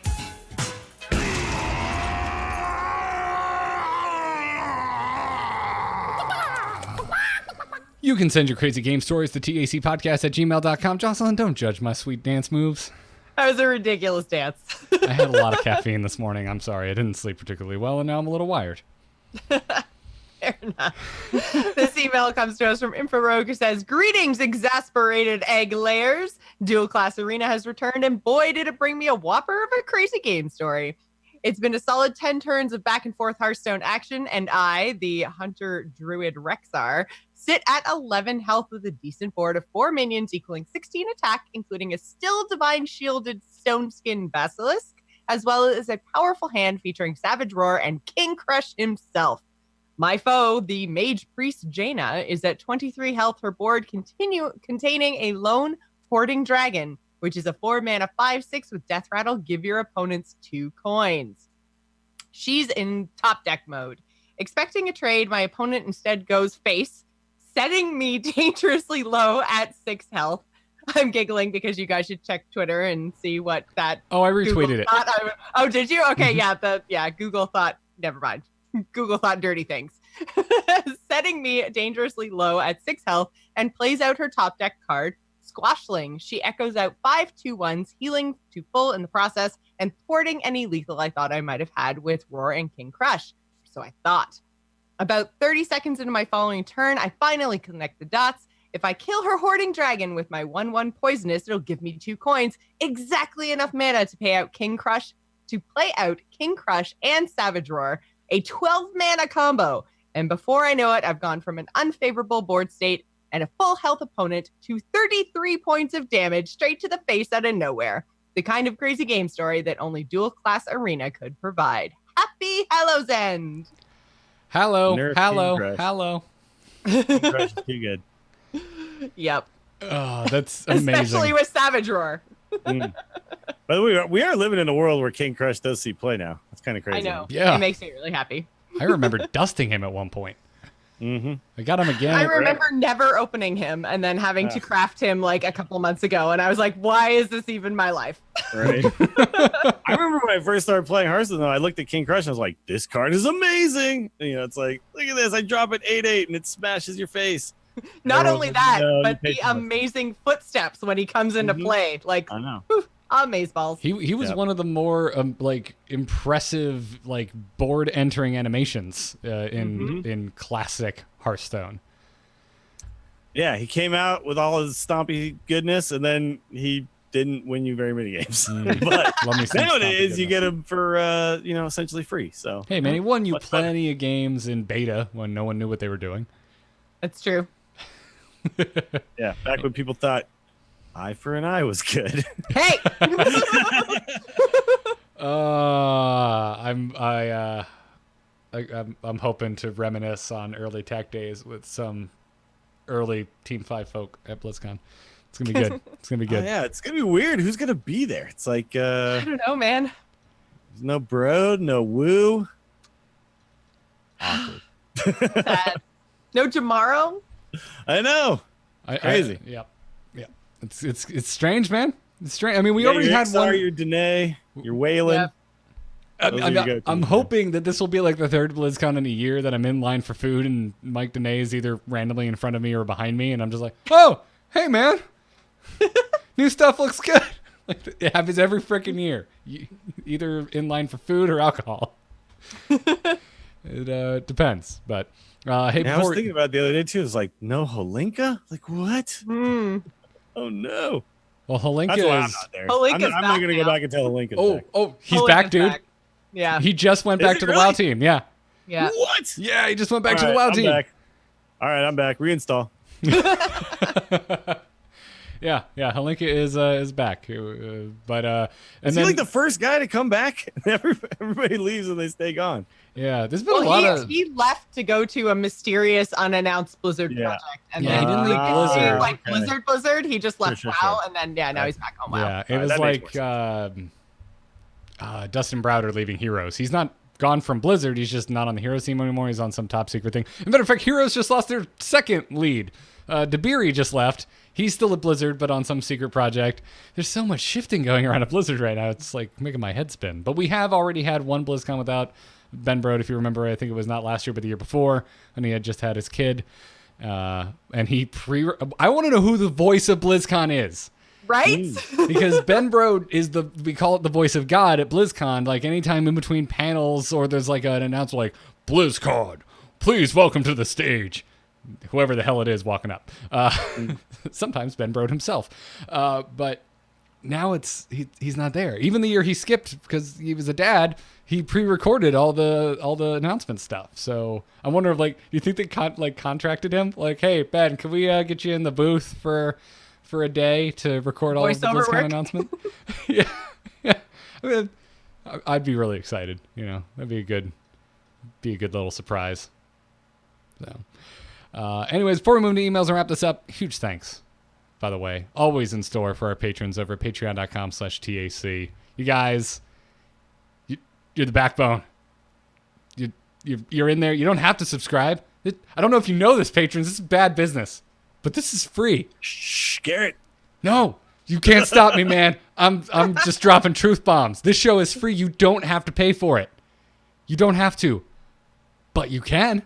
You can send your crazy game stories to tacpodcast@gmail.com. Jocelyn, don't judge my sweet dance moves. That was a ridiculous dance. I had a lot of caffeine this morning. I'm sorry. I didn't sleep particularly well, and now I'm a little wired. Fair enough. This email comes to us from InfoRogue, who says, "Greetings, exasperated egg layers. Dual Class Arena has returned, and boy, did it bring me a whopper of a crazy game story. It's been a solid 10 turns of back and forth Hearthstone action, and I, the Hunter Druid Rexar, sit at 11 health with a decent board of 4 minions equaling 16 attack, including a still divine shielded stone skin basilisk, as well as a powerful hand featuring Savage Roar and King Crush himself. My foe, the Mage Priest Jaina, is at 23 health per board, containing a lone hoarding dragon, which is a 4-mana 5/6 with Death Rattle. Give your opponents 2 coins. She's in top deck mode. Expecting a trade, my opponent instead goes face, setting me dangerously low at 6 health. I'm giggling because you guys should check Twitter and see what that. Oh, I retweeted it. Oh, did you? Okay, yeah. Google thought. Never mind. Google thought dirty things. Setting me dangerously low at 6 health and plays out her top deck card, Squashling. She echoes out 5-2-1s, healing to full in the process, and thwarting any lethal I thought I might have had with Roar and King Crush. So I thought. About 30 seconds into my following turn, I finally connect the dots. If I kill her Hoarding Dragon with my 1/1 Poisonous, it'll give me 2 coins, exactly enough mana to play out King Crush and Savage Roar, a 12 mana combo. And before I know it, I've gone from an unfavorable board state and a full health opponent to 33 points of damage straight to the face out of nowhere. The kind of crazy game story that only dual class Arena could provide. Happy Hallows End! Hello. Nerf King Crush. Hello. King Crush is too good. Yep. Oh, that's amazing. Especially with Savage Roar. Mm. By the way, we are living in a world where King Crush does see play now. That's kind of crazy. I know. Yeah. It makes me really happy. I remember dusting him at one point. Mm-hmm. I got him again. I remember never opening him and then having to craft him like a couple months ago. And I was like, why is this even my life? Right. I remember when I first started playing Hearthstone, though, I looked at King Crush and I was like, this card is amazing. You know, it's like, look at this. I drop it 8/8 and it smashes your face. Not only that, but the patient. amazing footsteps when he comes into play. Like, I know. amazeballs. He was one of the more like impressive like board entering animations in classic Hearthstone. Yeah, he came out with all his stompy goodness, and then he didn't win you very many games. But nowadays, you get him for essentially free. So hey, man, he won you plenty of games in beta when no one knew what they were doing. That's true. Yeah, back when people thought eye for an eye was good. Hey. I'm hoping to reminisce on early tech days with some early Team 5 folk at BlizzCon. It's gonna be good. It's gonna be good. Oh, yeah, it's gonna be weird. Who's gonna be there? It's like I don't know, man. There's no Brode, no Woo. Sad. No tomorrow. I know. Crazy. Yep. It's strange, man. It's strange. I mean, we Yeah, already your had XR, one. Your Danae, your Wayland. Yep. I'm hoping that this will be like the third BlizzCon in a year that I'm in line for food and Mike Danae is either randomly in front of me or behind me, and I'm just like, oh, hey, man, new stuff looks good. Like, it happens every freaking year, either in line for food or alcohol. It depends, but hey, I was thinking about it the other day too. It's like, no Holinka? Like what? Oh no. Well, Holinka That's why I'm is. not there. Holinka's I'm not back going to now. go back and tell Holinka's back. Oh, he's Holinka's back, dude. back. Yeah. He just went Is back he to the really? WoW team. Yeah. Yeah. What? Yeah, he just went back to the All WoW right, team. I'm back. All right, I'm back. Reinstall. Yeah, Holinka is back, but and Is then he like the first guy to come back? Everybody leaves and they stay gone. yeah, there's been a lot of he left to go to a mysterious unannounced Blizzard project, and Yeah, then he didn't leave Blizzard. Like Okay. Blizzard. He just left Sure. WoW, and then now he's back on WoW. yeah, it Alright, was that makes like Dustin Browder leaving Heroes. He's not gone from Blizzard. He's just not on the Heroes team anymore. He's on some top secret thing. As a matter of fact, Heroes just lost their second lead. Dabiri just left. He's still at Blizzard, but on some secret project. There's so much shifting going around at Blizzard right now. It's like making my head spin. But we have already had one BlizzCon without Ben Brode, if you remember. I think it was not last year, but the year before, and he had just had his kid. And he I want to know who the voice of BlizzCon is. Right? Because Ben Brode is we call it the voice of God at BlizzCon. Like anytime in between panels or there's like an announcer like, BlizzCon, please welcome to the stage. Whoever the hell it is walking up. Sometimes Ben Brode himself. But now he's not there. Even the year he skipped because he was a dad, he pre-recorded all the announcement stuff. So I wonder if do you think they contracted him? Like, hey Ben, can we get you in the booth for a day to record all of the Voiceover BlizzCon work? announcement? yeah. I mean, I'd be really excited. You know, that'd be a good little surprise. So. Anyways, before we move to emails and wrap this up, huge thanks, by the way, always in store for our patrons over at patreon.com/TAC. You guys, you're the backbone. You're in there. You don't have to subscribe. I don't know if you know this, patrons. This is bad business, but this is free. Shh, Garrett. No, you can't stop me, man. I'm just dropping truth bombs. This show is free. You don't have to pay for it. You don't have to, but you can.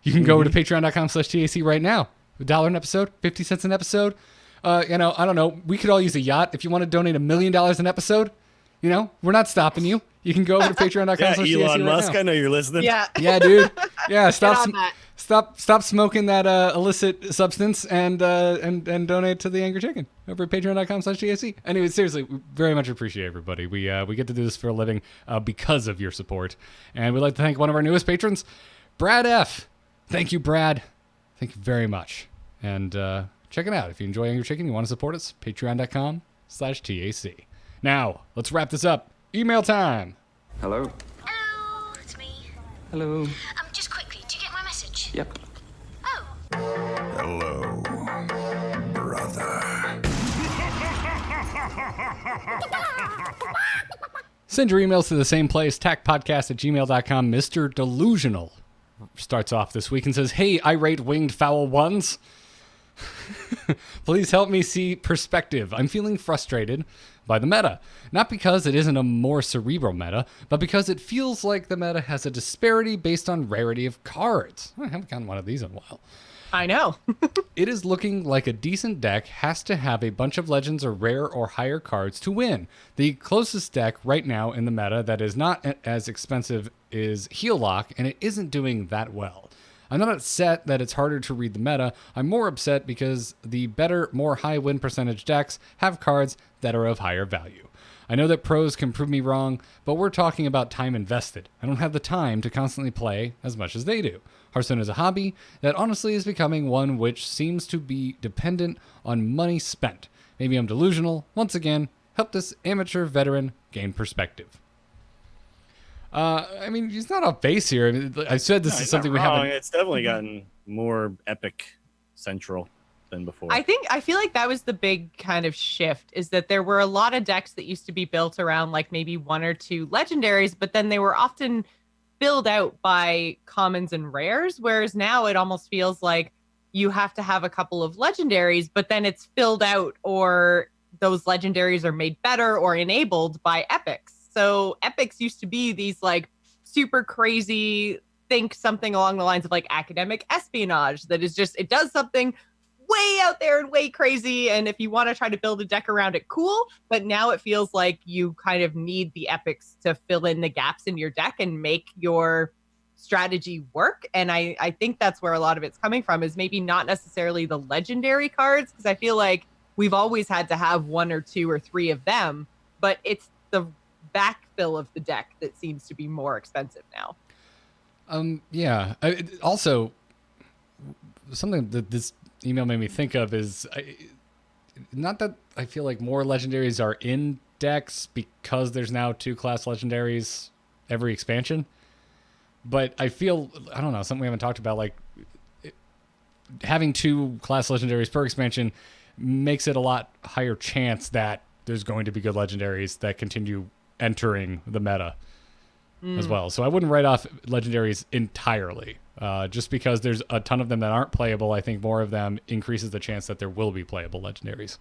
You can go over to patreon.com/TAC right now. $1 an episode, 50 cents an episode. I don't know. We could all use a yacht. If you want to donate $1 million an episode, we're not stopping you. You can go over to patreon.com. Yeah, Elon Musk, I know you're listening. Yeah. Yeah, dude. Yeah, stop smoking that illicit substance and donate to the Angry Chicken over at patreon.com/TAC. Anyway, seriously, we very much appreciate everybody. We get to do this for a living because of your support. And we'd like to thank one of our newest patrons, Brad F. Thank you, Brad. Thank you very much. And check it out. If you enjoy Angry Chicken, you want to support us, patreon.com/TAC. Now, let's wrap this up. Email time. Hello? Hello, it's me. Hello? Just quickly, do you get my message? Yep. Oh. Hello, brother. Send your emails to the same place, tacpodcast@gmail.com. Mr. Delusional starts off this week and says, "Hey, irate winged foul ones. Please help me see perspective. I'm feeling frustrated by the meta. Not because it isn't a more cerebral meta, but because it feels like the meta has a disparity based on rarity of cards." I haven't gotten one of these in a while. I know. It is looking like a decent deck has to have a bunch of legends or rare or higher cards to win. The closest deck right now in the meta that is not as expensive is Heel Lock, and it isn't doing that well. I'm not upset that it's harder to read the meta. I'm more upset because the better, more high win percentage decks have cards that are of higher value. I know that pros can prove me wrong, but we're talking about time invested. I don't have the time to constantly play as much as they do. Hearthstone is a hobby that honestly is becoming one which seems to be dependent on money spent. Maybe I'm delusional. Once again, help this amateur veteran gain perspective. I mean, he's not off base here. I mean, I said this is something we haven't. It's definitely gotten more epic central than before. I feel like that was the big kind of shift, is that there were a lot of decks that used to be built around like maybe one or two legendaries, but then they were often filled out by commons and rares, whereas now it almost feels like you have to have a couple of legendaries, but then it's filled out, or those legendaries are made better or enabled by epics. So epics used to be these like super crazy, think something along the lines of like academic espionage that is just, it does something way out there and way crazy. And if you want to try to build a deck around it, cool. But now it feels like you kind of need the epics to fill in the gaps in your deck and make your strategy work. And I think that's where a lot of it's coming from, is maybe not necessarily the legendary cards, because I feel like we've always had to have one or two or three of them, but it's the backfill of the deck that seems to be more expensive now. Yeah. Also, something that this email made me think of is not that I feel like more legendaries are in decks because there's now 2 class legendaries every expansion, but I feel, I don't know, something we haven't talked about, like having 2 class legendaries per expansion makes it a lot higher chance that there's going to be good legendaries that continue entering the meta as well. So I wouldn't write off legendaries entirely. Just because there's a ton of them that aren't playable, I think more of them increases the chance that there will be playable legendaries.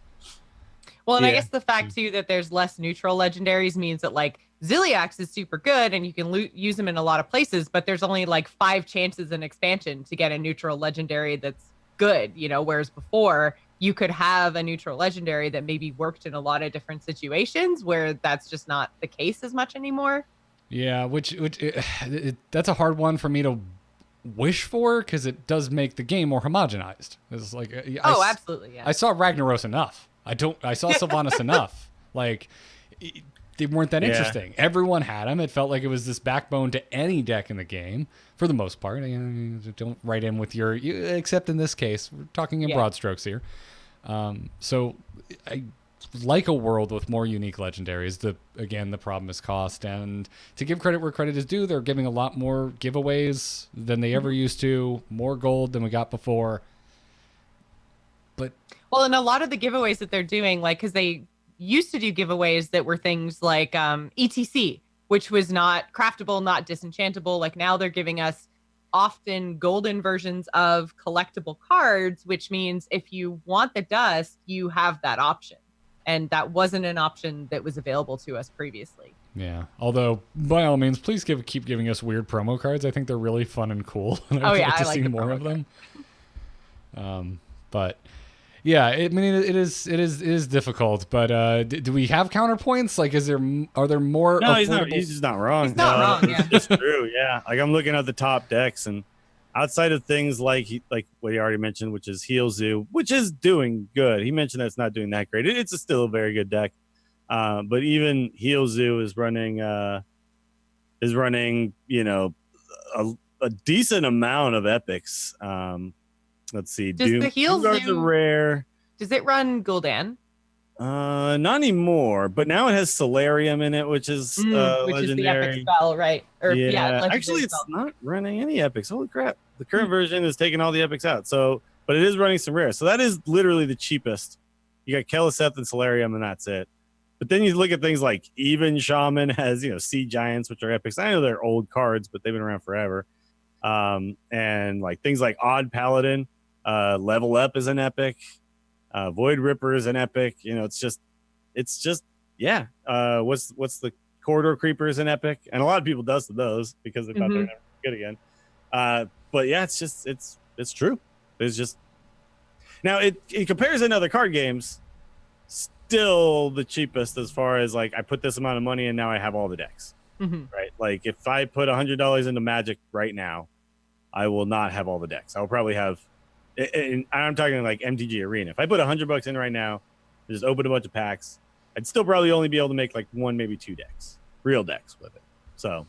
Well, and I guess the fact too that there's less neutral legendaries means that like Ziliax is super good and you can use them in a lot of places, but there's only like 5 chances in expansion to get a neutral legendary that's good, whereas before you could have a neutral legendary that maybe worked in a lot of different situations where that's just not the case as much anymore. Yeah, which that's a hard one for me to wish for, because it does make the game more homogenized. It's like absolutely, yeah. I saw Ragnaros enough. I saw Sylvanas enough. Like they weren't that interesting. Everyone had them. It felt like it was this backbone to any deck in the game for the most part. Don't write in with your, except in this case, we're talking in broad strokes here. So I like a world with more unique legendaries. The problem is cost, and to give credit where credit is due, they're giving a lot more giveaways than they ever used to, more gold than we got before. But and a lot of the giveaways that they're doing, like, because they used to do giveaways that were things like ETC, which was not craftable, not disenchantable. Like now they're giving us often golden versions of collectible cards, which means if you want the dust, you have that option. And that wasn't an option that was available to us previously. Yeah. Although, by all means, please keep giving us weird promo cards. I think they're really fun and cool. And I'd like to see more of them. But Yeah, I mean it is difficult, but do we have counterpoints? Like, are there more? No, affordable... he's just not wrong. He's not wrong. Yeah, it's true. Yeah, like I'm looking at the top decks, and outside of things like what he already mentioned, which is Heal Zoo, which is doing good. He mentioned that it's not doing that great. It's still a very good deck, but even Heal Zoo is running, you know, a decent amount of epics. Let's see. Does the Heal Doomguard's Zoo a rare. Does it run Gul'dan? Not anymore, but now it has Solarium in it, which is Which legendary. is the epic spell, right? Or legendary actually, it's spell. not running any epics. Holy crap! The current version is taking all the epics out. So, but it is running some rares. So that is literally the cheapest. You got Keleseth and Solarium, and that's it. But then you look at things like even Shaman has, Sea Giants, which are epics. I know they're old cards, but they've been around forever. And like things like Odd Paladin, Level Up is an epic. Void Ripper is an epic. It's just yeah. What's the Corridor Creeper is an epic, and a lot of people does to those because they thought they're never good again. But yeah, it's true. It's just now it compares in other card games. Still the cheapest as far as like I put this amount of money and now I have all the decks. Right? Like if I put $100 into Magic right now, I will not have all the decks. I'll probably have. And I'm talking like MTG Arena. If I put $100 in right now, just open a bunch of packs, I'd still probably only be able to make like one, maybe two decks, real decks with it. So,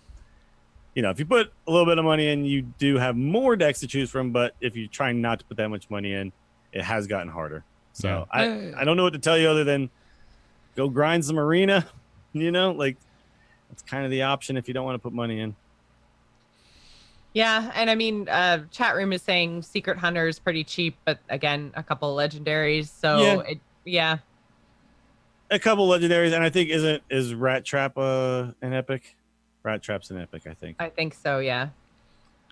if you put a little bit of money in, you do have more decks to choose from. But if you're trying not to put that much money in, it has gotten harder. So yeah. I don't know what to tell you other than go grind some Arena. Like that's kind of the option if you don't want to put money in. Yeah, and I mean, chat room is saying Secret Hunter is pretty cheap, but again, a couple of legendaries. So a couple of legendaries, and I think is Rat Trap an epic? Rat Trap's an epic, I think. I think so. Yeah.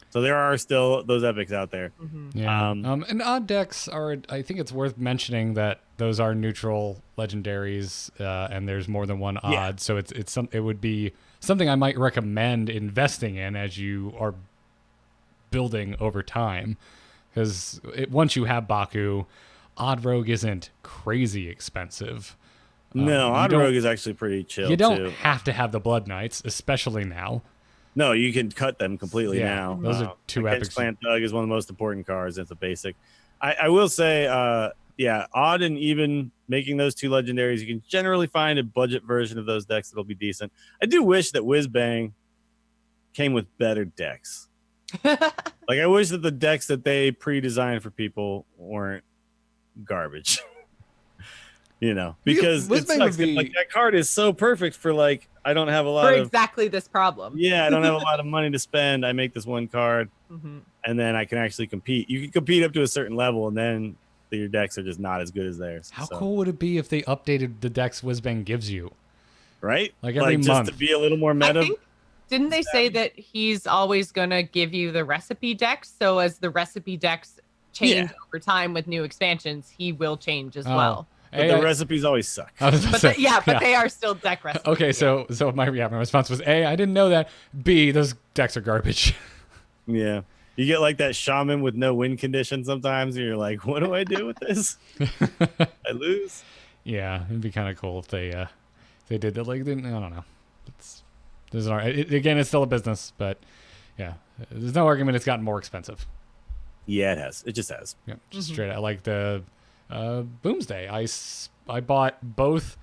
So there are still those epics out there. Yeah. And odd decks are. I think it's worth mentioning that those are neutral legendaries, and there's more than one odd. Yeah. So it would be something I might recommend investing in as you are building over time, because once you have Baku, Odd Rogue isn't crazy expensive. No, Odd Rogue is actually pretty chill. You don't too. have to have the Blood Knights, especially now. No, you can cut them completely now. Those are two epics. Plant Thug is one of the most important cards. It's a basic. I will say, odd and even making those two legendaries, you can generally find a budget version of those decks that'll be decent. I do wish that Whizbang came with better decks. Like I wish that the decks that they pre-designed for people weren't garbage. Because it sucks. Like that card is so perfect for like I don't have a lot of exactly this problem. Yeah, I don't have a lot of money to spend. I make this one card, and then I can actually compete. You can compete up to a certain level, and then your decks are just not as good as theirs. How cool would it be if they updated the decks Whizbang gives you? Right? Like every month. Just to be a little more meta. Didn't they say that he's always going to give you the recipe decks? So as the recipe decks change over time with new expansions, he will change as well. But the recipes always suck. But they are still deck recipes. Okay, so my response was A, I didn't know that. B, those decks are garbage. Yeah. You get like that shaman with no win condition sometimes, and you're like, what do I do with this? I lose. Yeah, it'd be kind of cool if they did that. Like, I don't know. Again, it's still a business, but yeah, there's no argument it's gotten more expensive. Yeah, it has. It just has. Yeah, just straight out. Like the Boomsday, I bought both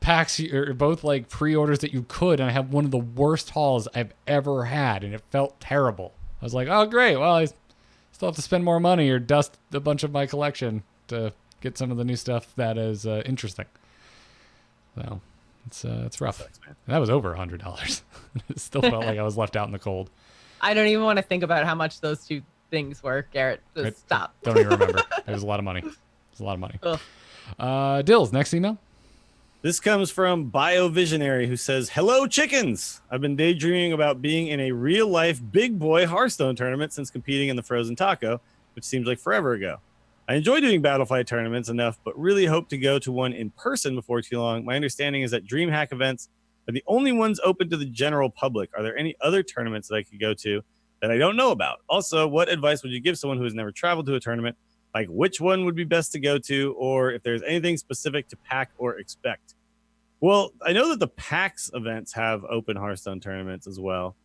packs or both like pre-orders that you could, and I have one of the worst hauls I've ever had, and it felt terrible. I was like, oh great, well I still have to spend more money or dust a bunch of my collection to get some of the new stuff that is interesting. So it's rough. And that was over $100. It still felt like I was left out in the cold. I don't even want to think about how much those two things were, Garrett. Just stop. Don't even remember. It was a lot of money. It's a lot of money. Dills, next email. This comes from BioVisionary, who says, hello, chickens. I've been daydreaming about being in a real-life big boy Hearthstone tournament since competing in the Frozen Taco, which seems like forever ago. I enjoy doing Battlefy tournaments enough, but really hope to go to one in person before too long. My understanding is that DreamHack events are the only ones open to the general public. Are there any other tournaments that I could go to that I don't know about? Also, what advice would you give someone who has never traveled to a tournament like which one would be best to go to, or if there's anything specific to pack or expect. Well, I know that the PAX events have open Hearthstone tournaments as well.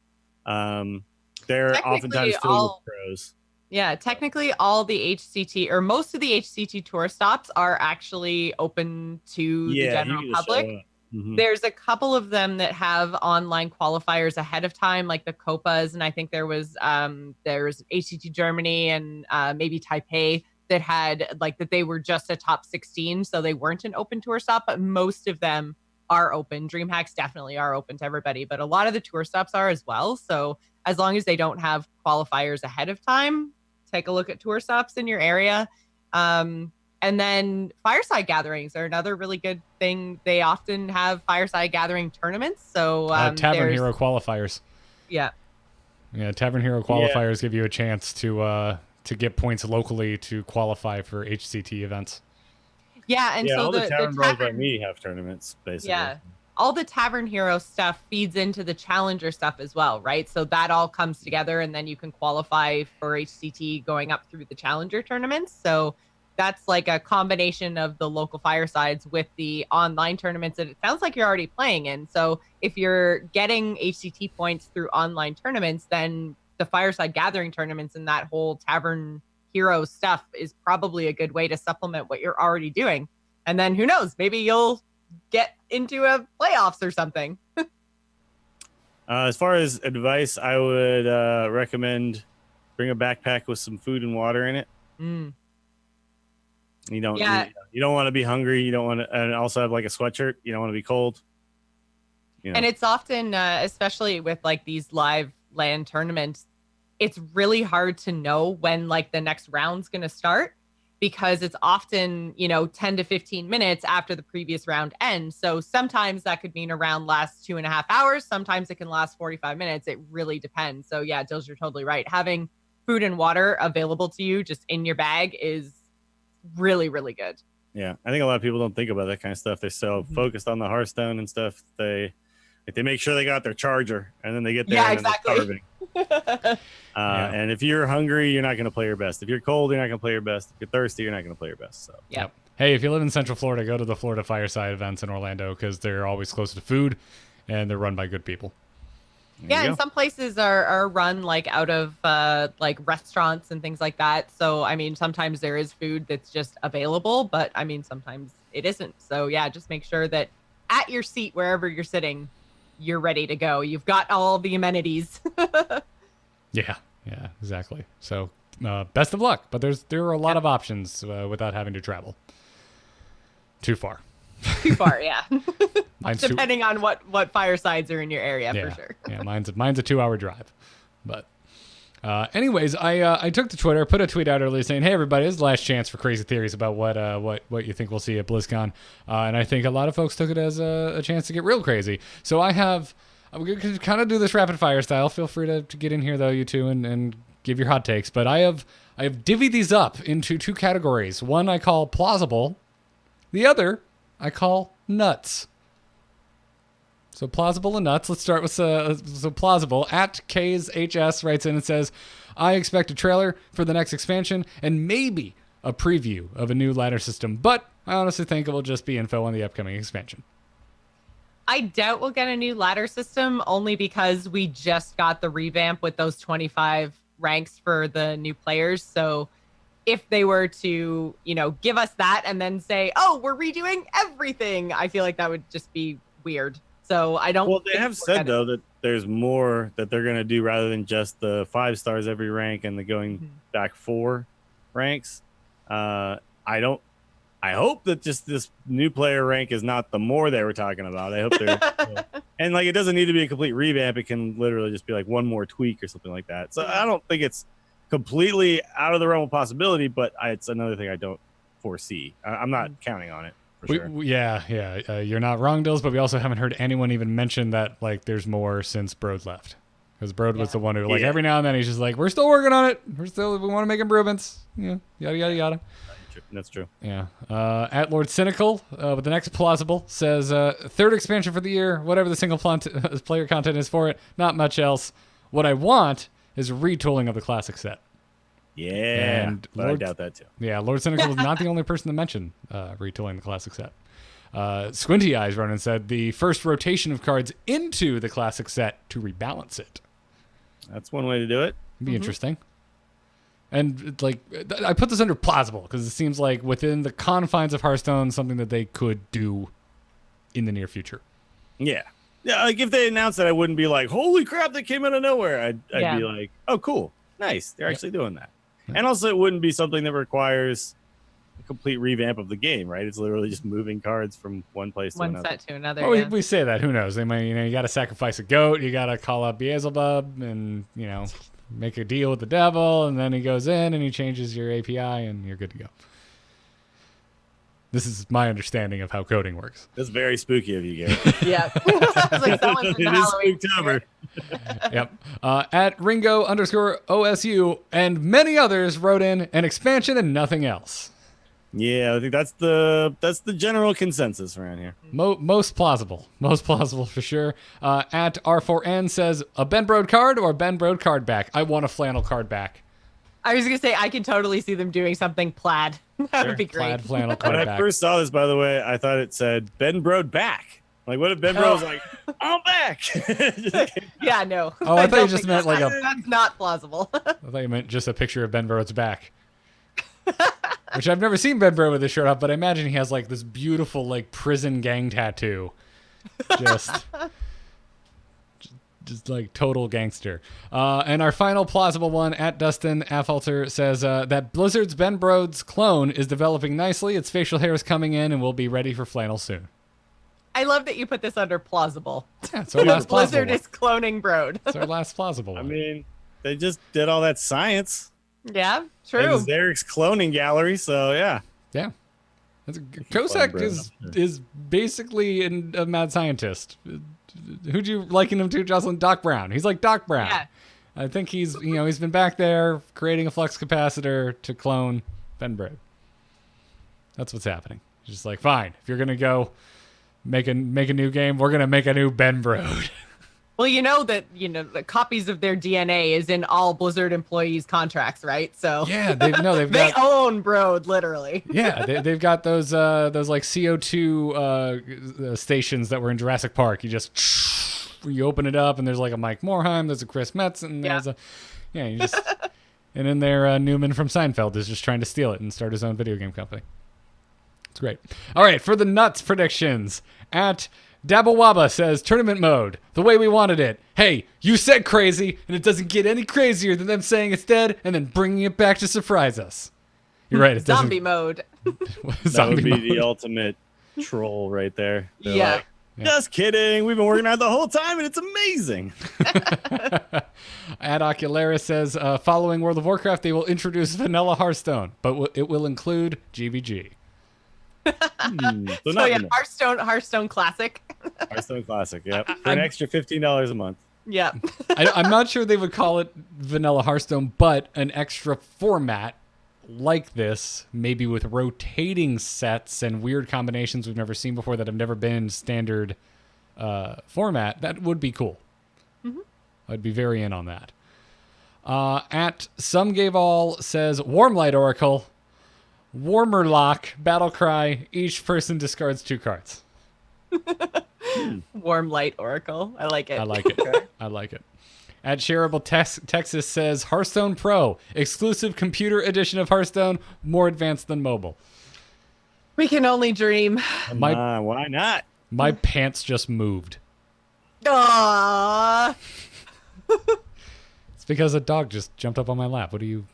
They're oftentimes filled with pros. Yeah, technically all the HCT or most of the HCT tour stops are actually open to the general public. Mm-hmm. There's a couple of them that have online qualifiers ahead of time, like the Copas, and I think there's HCT Germany and maybe Taipei that had like that they were just a top 16, so they weren't an open tour stop, but most of them are open. DreamHacks definitely are open to everybody, but a lot of the tour stops are as well. So as long as they don't have qualifiers ahead of time, take a look at tour stops in your area. And then fireside gatherings are another really good thing. They often have fireside gathering tournaments. So Tavern Hero qualifiers. Yeah. Yeah, Tavern Hero qualifiers give you a chance to get points locally to qualify for HCT events. Yeah, and so all the Tavern Bros by Tavern, me have tournaments, basically. yeah, all the Tavern Hero stuff feeds into the Challenger stuff as well, right? So that all comes together, and then you can qualify for HCT going up through the Challenger tournaments. So that's like a combination of the local firesides with the online tournaments that it sounds like you're already playing in. So if you're getting HCT points through online tournaments, then the fireside gathering tournaments and that whole Tavern Hero stuff is probably a good way to supplement what you're already doing. And then who knows, maybe you'll get into a playoffs or something. As far as advice, I would recommend bring a backpack with some food and water in it. You don't want to be hungry. You don't want to, and also have like a sweatshirt. You don't want to be cold. And it's often, especially with like these live LAN tournaments, it's really hard to know when like the next round's going to start, because it's often, 10 to 15 minutes after the previous round ends. So sometimes that could mean a round lasts 2.5 hours. Sometimes it can last 45 minutes. It really depends. So yeah, Dills, you're totally right. Having food and water available to you just in your bag is really, really good. Yeah. I think a lot of people don't think about that kind of stuff. They're so focused on the Hearthstone and stuff. They make sure they got their charger, and then they get there and exactly. they're starving. And if you're hungry, you're not going to play your best. If you're cold, you're not going to play your best. If you're thirsty, you're not going to play your best. So Yep. Hey, if you live in Central Florida, go to the Florida Fireside events in Orlando, because they're always close to food and they're run by good people. Yeah, and some places are run like out of like restaurants and things like that. So I mean, sometimes there is food that's just available, but I mean, sometimes it isn't. So yeah, just make sure that at your seat, wherever you're sitting, you're ready to go. You've got all the amenities. Yeah, exactly. So best of luck. But there are a lot of options without having to travel too far. Too far, yeah. Depending on what firesides are in your area, for sure. Yeah, mine's a 2-hour drive. But anyways, I took to Twitter, put a tweet out earlier saying, "Hey everybody, this is the last chance for crazy theories about what you think we'll see at BlizzCon." And I think a lot of folks took it as a chance to get real crazy. So I'm going to kind of do this rapid fire style. Feel free to get in here though, you two, and give your hot takes. But I have divvied these up into two categories. One I call plausible. The other I call nuts. So plausible and nuts. Let's start with so plausible. At K's HS writes in and says, "I expect a trailer for the next expansion and maybe a preview of a new ladder system, but I honestly think it will just be info on the upcoming expansion." I doubt we'll get a new ladder system, only because we just got the revamp with those 25 ranks for the new players. So if they were to, give us that and then say, "Oh, we're redoing everything," I feel like that would just be weird. So I don't. Well, they have said though that there's more that they're going to do rather than just the 5 stars every rank and the going back 4 ranks. I hope that just this new player rank is not the more they were talking about. I hope they're and like it doesn't need to be a complete revamp. It can literally just be like one more tweak or something like that. So I don't think it's completely out of the realm of possibility, but it's another thing I don't foresee. I'm not counting on it. Sure. You're not wrong, Dills, but we also haven't heard anyone even mention that like there's more since Brode left, because Brode was the one who every now and then he's just like, "We're still working on it. We want to make improvements." Yeah, yada. That's true. Yeah. At Lord Cynical with the next plausible says, "Third expansion for the year, whatever the single player content is for it, not much else. What I want is retooling of the classic set." Yeah, And but I doubt that too. Yeah, Lord Cynical was not the only person to mention retooling the classic set. Squinty Eyes Ronan said the first rotation of cards into the classic set to rebalance it. That's one way to do it. It'd be interesting. And like, I put this under plausible because it seems like within the confines of Hearthstone, something that they could do in the near future. Yeah. Yeah, like if they announced that, I wouldn't be like, holy crap, that came out of nowhere. I'd be like, oh, cool. Nice. They're actually doing that. Yeah. And also, it wouldn't be something that requires a complete revamp of the game, right? It's literally just moving cards from one place to another. One set to another. Well, we say that. Who knows? They might, you got to sacrifice a goat. You got to call up Beelzebub and, make a deal with the devil. And then he goes in and he changes your API and you're good to go. This is my understanding of how coding works. That's very spooky of you, Gary. Yeah. It is Spooktober. Yep. At Ringo_OSU and many others wrote in an expansion and nothing else. Yeah, I think that's the general consensus around here. Most plausible for sure. At R4N says a Ben Brode card or a Ben Brode card back. I want a flannel card back. I was gonna say I can totally see them doing something plaid. That would be great. Plaid flannel card When back. I first saw this, by the way, I thought it said Ben Brode back. Like, what if Ben Brode was like, I'm back? Yeah, no. Oh, I thought you don't just think meant like that's not plausible. I thought you meant just a picture of Ben Brode's back. Which I've never seen Ben Brode with his shirt off, but I imagine he has like this beautiful like prison gang tattoo. Just like total gangster. And our final plausible one at Dustin Affelter says that Blizzard's Ben Brode's clone is developing nicely. Its facial hair is coming in and will be ready for flannel soon. I love that you put this under plausible. Yeah, it's our last plausible Blizzard is cloning Brode. It's our last plausible one. I mean, they just did all that science. Yeah, true. It was Eric's cloning gallery, so yeah. Yeah. Kosek is basically a mad scientist. Who'd you liken him to, Jocelyn? Doc Brown. He's like Doc Brown. Yeah. I think he's been back there creating a flux capacitor to clone Ben Brode. That's what's happening. Just like, fine, if you're gonna go make a new game, we're gonna make a new Ben Brode. Well, the copies of their DNA is in all Blizzard employees' contracts, right? So yeah, they own Brode literally. Yeah, they've got those like CO2 stations that were in Jurassic Park. You open it up and there's like a Mike Morheim, there's a Chris Metz, and there's you just and in there Newman from Seinfeld is just trying to steal it and start his own video game company. It's great. All right, for the nuts predictions at Dabblewabba says, tournament mode, the way we wanted it. Hey, you said crazy, and it doesn't get any crazier than them saying it's dead and then bringing it back to surprise us. You're right. It Zombie mode. That would be the ultimate troll right there. They're Yeah. like, just kidding. We've been working on it the whole time, and it's amazing. Ad Ocularis says, following World of Warcraft, they will introduce vanilla Hearthstone, but it will include GVG. So yeah, Hearthstone Classic. Hearthstone Classic, yep. For an extra $15 a month. Yeah. I'm not sure they would call it vanilla Hearthstone, but an extra format like this, maybe with rotating sets and weird combinations we've never seen before that have never been standard format, that would be cool. Mm-hmm. I'd be very in on that. At Some Gave All says, Warmlight Oracle, Warmer Lock, Battle Cry, each person discards 2 cards. Warm Light Oracle. I like it. I like it. I like it. At Shareable Texas says, Hearthstone Pro, exclusive computer edition of Hearthstone, more advanced than mobile. We can only dream. Why not? My pants just moved. Aww. It's because a dog just jumped up on my lap. What are you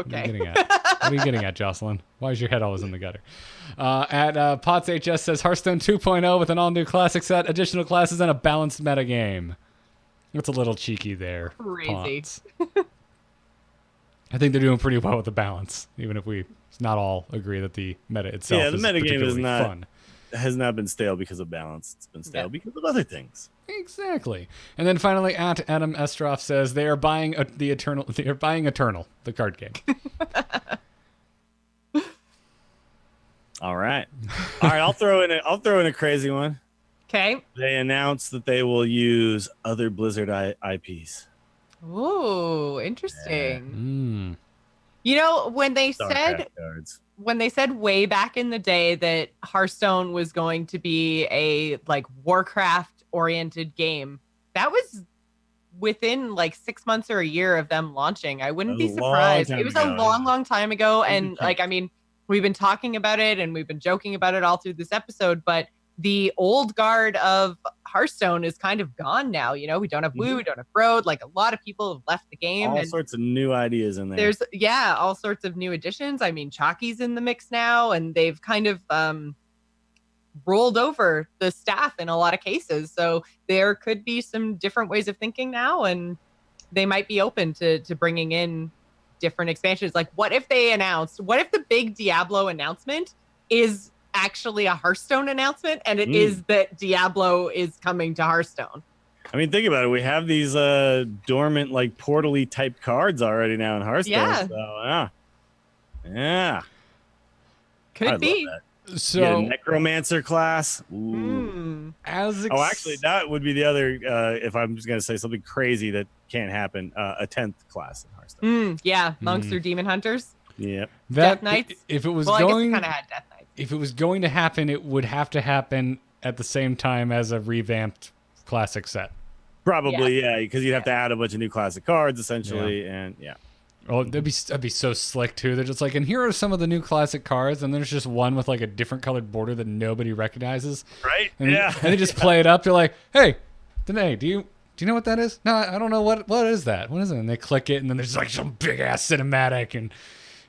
getting at? What are you getting at, Jocelyn? Why is your head always in the gutter? At Potts HS says, Hearthstone 2.0 with an all-new classic set, additional classes, and a balanced metagame. It's a little cheeky there. Crazy. I think they're doing pretty well with the balance, even if we not all agree that the meta itself is particularly fun. Has not been stale because of balance. It's been stale because of other things. Exactly. And then finally, at Adam Estroff says they are buying Eternal, the card game. All right. I'll throw in a crazy one. Okay. They announced that they will use other Blizzard IPs. Ooh, interesting. You know, when they said StarCraft cards. when they said way back in the day that Hearthstone was going to be a like Warcraft oriented game, that was within like 6 months or a year of them launching. I wouldn't be surprised. It was a long time ago. And like, I mean, we've been talking about it and we've been joking about it all through this episode, but the old guard of Hearthstone is kind of gone now. You know, we don't have Woo, we don't have Road. Like a lot of people have left the game. All and sorts of new ideas in there. there's all sorts of new additions. I mean, Chalky's in the mix now, and they've kind of rolled over the staff in a lot of cases. So there could be some different ways of thinking now, and they might be open to bringing in different expansions. Like, what if the big Diablo announcement is actually a Hearthstone announcement, and it is that Diablo is coming to Hearthstone? I mean, think about it. We have these dormant, like, portal-y type cards already now in Hearthstone. Yeah. So, yeah. Could be. So get a necromancer class. Actually, that would be the other. If I'm just gonna say something crazy that can't happen, a 10th class in Hearthstone. Monks or demon hunters. Yeah, Death Knights. If it was I guess going, it kind of had Death Knights. if it was going to happen, it would have to happen at the same time as a revamped classic set. probably because you'd have to add a bunch of new classic cards essentially, and Oh, that'd be so slick too. They're just like, and here are some of the new classic cards, and there's just one with like a different colored border that nobody recognizes. Right? And, and they just play it up. They're like, hey, Danae, do you know what that is? No, I don't know what is that. What is it? And they click it, and then there's like some big ass cinematic, and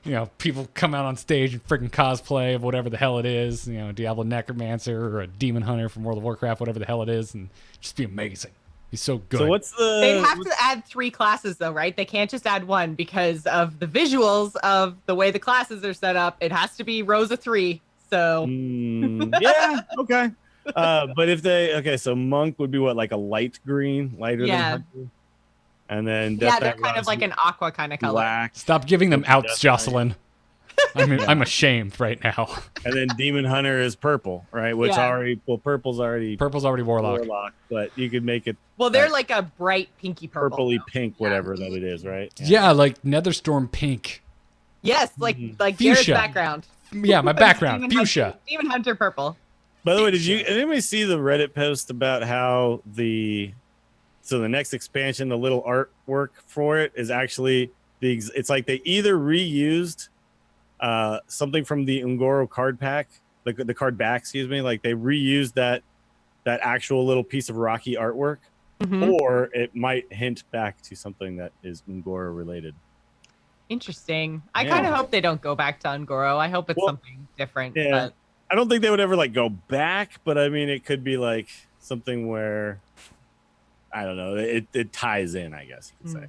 you know, people come out on stage and freaking cosplay of whatever the hell it is. You know, Diablo Necromancer or a Demon Hunter from World of Warcraft, whatever the hell it is, and just be amazing. He's so good. So what's the? They'd have to add 3 classes though, right? They can't just add 1 because of the visuals of the way the classes are set up. It has to be rows of 3. So yeah, okay. But if so monk would be what, like a light green, lighter than hunter? And then they're kind of like an aqua kind of color. Black. Stop giving them outs, Jocelyn. I'm ashamed right now. And then Demon Hunter is purple, right? Which purple's already warlock, but you could make it. Well, they're like a bright pinky purple. Purpley pink, whatever that it is, right? Yeah, like Netherstorm pink. Yes, like Jared's Fuchsia. background. Yeah, my background, fuchsia. Demon Hunter purple. By the way, did anybody see the Reddit post about how the next expansion, the little artwork for it is actually it's like they either reused something from the Ungoro card pack, the card back, excuse me, like they reused that actual little piece of rocky artwork, or it might hint back to something that is Ungoro related. Interesting. I kind of hope they don't go back to Ungoro. I hope it's something different. Yeah. But I don't think they would ever like go back, but I mean, it could be like something where, I don't know, it ties in, I guess you could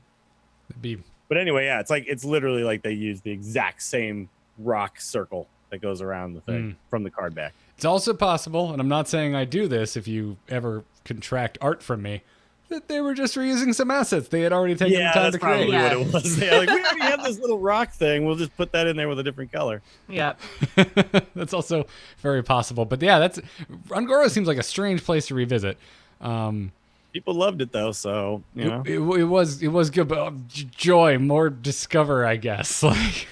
say. But anyway, it's literally like they use the exact same rock circle that goes around the thing from the card back. It's also possible, and I'm not saying I do this if you ever contract art from me, that they were just reusing some assets they had already taken the time to create. Yeah, that's probably what it was. They're like, we already have this little rock thing. We'll just put that in there with a different color. Yeah. That's also very possible. But yeah, Ungoro seems like a strange place to revisit. People loved it though, so you know. It was good, but joy, more discover, I guess. Like,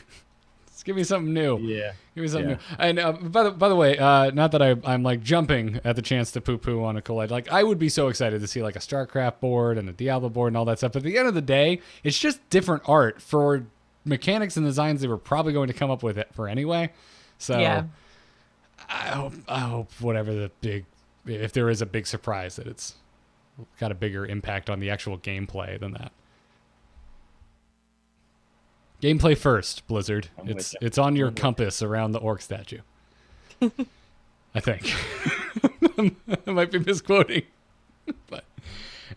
just give me something new. Yeah. Give me something new. And by the way, not that I'm like jumping at the chance to poo-poo on a collide. Like, I would be so excited to see like a StarCraft board and a Diablo board and all that stuff. But at the end of the day, it's just different art for mechanics and designs they were probably going to come up with it for anyway. So I hope whatever if there is a big surprise, that it's got a bigger impact on the actual gameplay than that. Gameplay first, Blizzard. It's on your compass around the orc statue. I think. I might be misquoting. But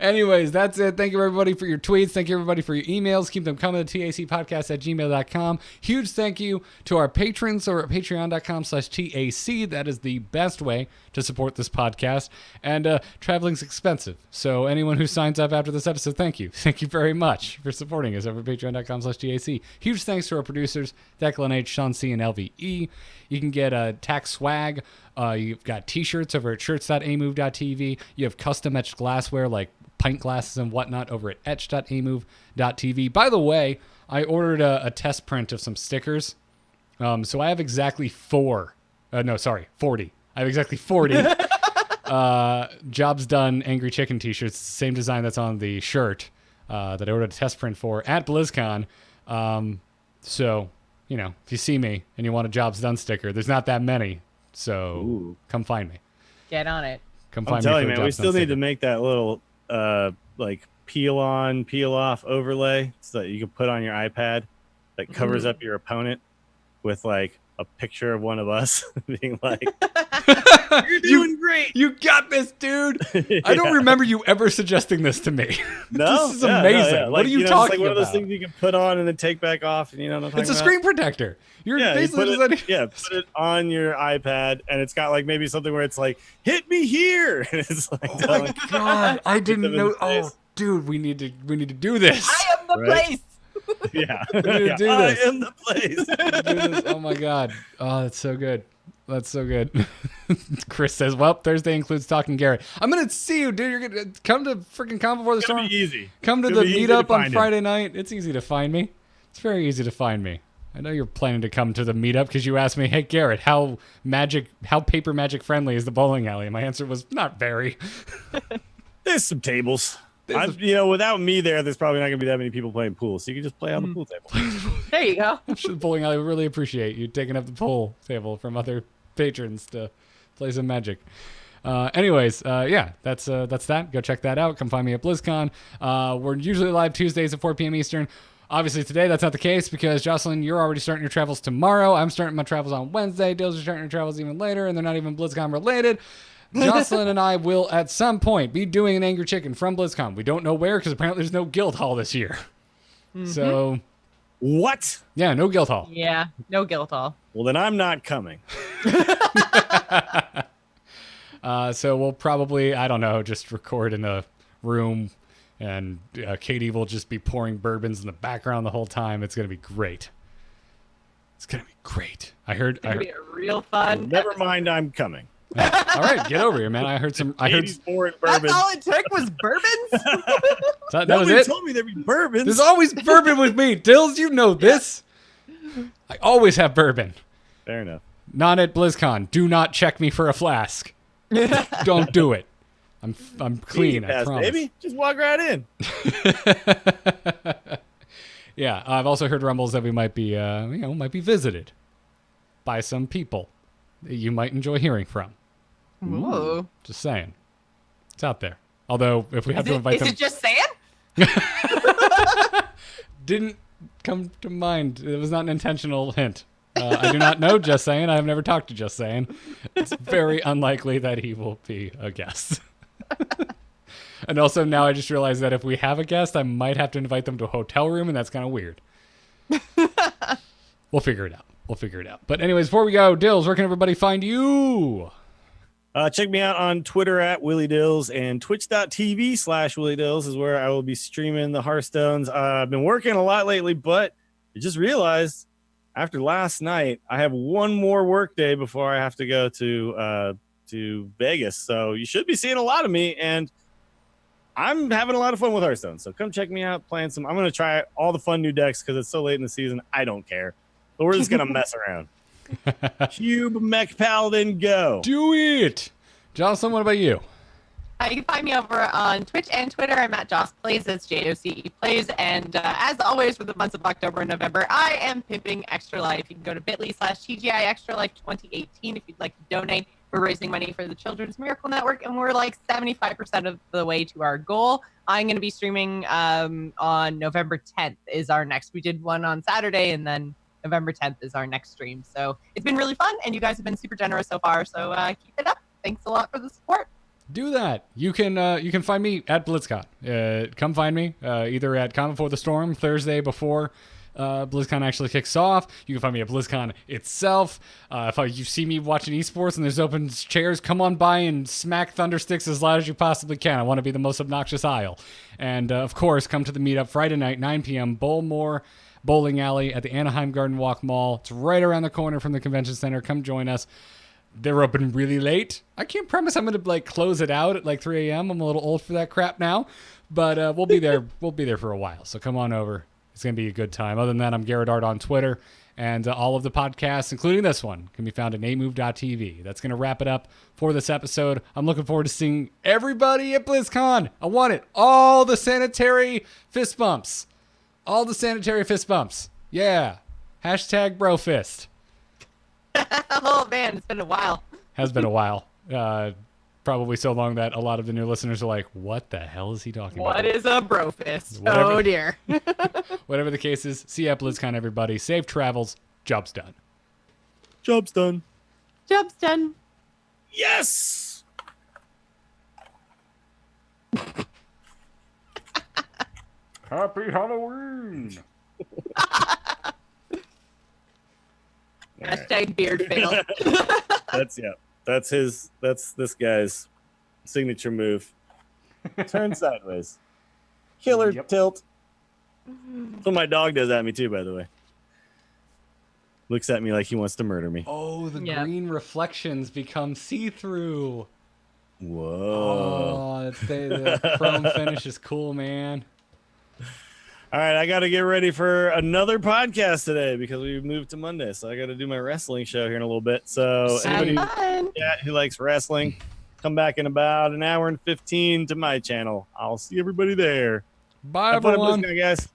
anyways, that's it. Thank you, everybody, for your tweets. Thank you, everybody, for your emails. Keep them coming to tacpodcast@gmail.com. Huge thank you to our patrons over at patreon.com/TAC. That is the best way to support this podcast. And traveling's expensive. So anyone who signs up after this episode, thank you. Thank you very much for supporting us over at patreon.com/GAC. Huge thanks to our producers, Declan H, Sean C, and LVE. You can get tax swag. You've got t-shirts over at shirts.amove.tv. You have custom etched glassware like pint glasses and whatnot over at etch.amove.tv. By the way, I ordered a test print of some stickers. So I have exactly 40. I have exactly 40 Jobs Done Angry Chicken t-shirts, same design that's on the shirt that I ordered a test print for at BlizzCon. So, you know, if you see me and you want a Jobs Done sticker, there's not that many. So come find me. Get on it. I'm telling you, man, we still need to make that little like peel on, peel off overlay so that you can put on your iPad that covers up your opponent with like a picture of one of us being like, "You're doing great. You got this, dude." I don't remember you ever suggesting this to me. No, this is amazing. Like, what are you it's talking like one about? of those things you can put on and then take back off, and you know what I'm talking It's a about? screen protector. You're basically put it on your iPad, and it's got like maybe something where it's like, "Hit me here." And it's like, oh my god, I didn't know. Oh, dude, we need to do this. I am the place. Yeah, we need to do this. I am the place. Oh my god. Oh, that's so good. That's so good. Chris says, "Well, Thursday includes talking Garrett." I'm gonna see you, dude. You're gonna come to freaking Con Before the It's gonna Storm. be easy. Come to It's the gonna be easy meetup to on find Friday night. It's easy to find me. It's very easy to find me. I know you're planning to come to the meetup because you asked me, "Hey Garrett, how paper magic friendly is the bowling alley?" And my answer was not very. There's some tables. Without me there's probably not gonna be that many people playing pool, so you can just play on the pool table. There you go. I'm sure the bowling alley would really appreciate you taking up the pool table from other patrons to play some magic. Anyways, that's that. Go check that out. Come find me at BlizzCon. We're usually live Tuesdays at 4 p.m. Eastern. Obviously, today that's not the case because, Jocelyn, you're already starting your travels tomorrow. I'm starting my travels on Wednesday. Dills are starting your travels even later, and they're not even BlizzCon related. Jocelyn and I will, at some point, be doing an Angry Chicken from BlizzCon. We don't know where because apparently there's no guild hall this year. Mm-hmm. So... What? Yeah, no guild hall. Yeah, no guild hall. Well, then I'm not coming. So we'll probably, I don't know, just record in a room, and Katie will just be pouring bourbons in the background the whole time. It's going to be great. It's going to be great. It's going to be a real fun. Never mind, I'm coming. All right, get over here, man. I heard pouring bourbon. That's all it took was bourbons? that was Nobody it? told me there'd be bourbons. There's always bourbon with me. Dills, you know this. I always have bourbon. Fair enough. Not at BlizzCon. Do not check me for a flask. Don't do it. I'm clean, I promise. Baby, just walk right in. Yeah, I've also heard rumbles that we might be visited by some people that you might enjoy hearing from. Whoa. Just saying. It's out there. Although, if we have to invite them... Is it just saying? Didn't come to mind. It was not an intentional hint. I do not know Just Saying. I have never talked to Just Saying. It's very unlikely that he will be a guest. And also now I just realized that if we have a guest, I might have to invite them to a hotel room, and that's kind of weird. We'll figure it out. But anyways, before we go, Dills, where can everybody find you? Check me out on Twitter at Willie Dills, and twitch.tv/Willie Dills is where I will be streaming the Hearthstones. I've been working a lot lately, but I just realized after last night, I have one more work day before I have to go to Vegas. So you should be seeing a lot of me, and I'm having a lot of fun with Hearthstone. So come check me out playing some. I'm going to try all the fun new decks because it's so late in the season. I don't care. But we're just going to mess around. Cube Mech Paladin, go. Do it. Jocelyn, what about you? You can find me over on Twitch and Twitter. I'm at Joss Plays. That's JOCE Plays. And as always, for the months of October and November, I am pimping Extra Life. You can go to bit.ly/TGI Extra Life 2018 if you'd like to donate. We're raising money for the Children's Miracle Network, and we're like 75% of the way to our goal. I'm going to be streaming on November 10th is our next. We did one on Saturday, and then November 10th is our next stream. So it's been really fun, and you guys have been super generous so far. So keep it up. Thanks a lot for the support. Do that. You can find me at BlizzCon. Come find me either at Con Before the Storm Thursday before BlizzCon actually kicks off. You can find me at BlizzCon itself. If you see me watching esports and there's open chairs, come on by and smack Thundersticks as loud as you possibly can. I want to be the most obnoxious aisle. And, of course, come to the Meetup Friday night, 9 p.m., Bowlmor Bowling Alley at the Anaheim Gardenwalk Mall. It's right around the corner from the convention center. Come join us. They're open really late. I can't promise I'm going to close it out at 3 a.m. I'm a little old for that crap now. But we'll be there. We'll be there for a while. So come on over. It's going to be a good time. Other than that, I'm Garrett Art on Twitter. And all of the podcasts, including this one, can be found at namove.tv. That's going to wrap it up for this episode. I'm looking forward to seeing everybody at BlizzCon. I want it. All the sanitary fist bumps. All the sanitary fist bumps. Yeah. Hashtag brofist. Oh, man, it's been a while. Has been a while. Probably so long that a lot of the new listeners are like, what the hell is he talking about? What is a brofist? Whatever. Oh, dear. Whatever the case is, see you at BlizzCon, everybody. Safe travels. Job's done. Job's done. Job's done. Yes! Happy Halloween! Hashtag beard fail. That's this guy's signature move. Turn sideways. Killer tilt. That's what my dog does at me too, by the way. Looks at me like he wants to murder me. Oh, the green reflections become see-through. Whoa. Oh, the chrome finish is cool, man. All right, I got to get ready for another podcast today because we moved to Monday. So I got to do my wrestling show here in a little bit. So anybody who likes wrestling, come back in about an hour and 15 to my channel. I'll see everybody there. Bye, everyone. Guys.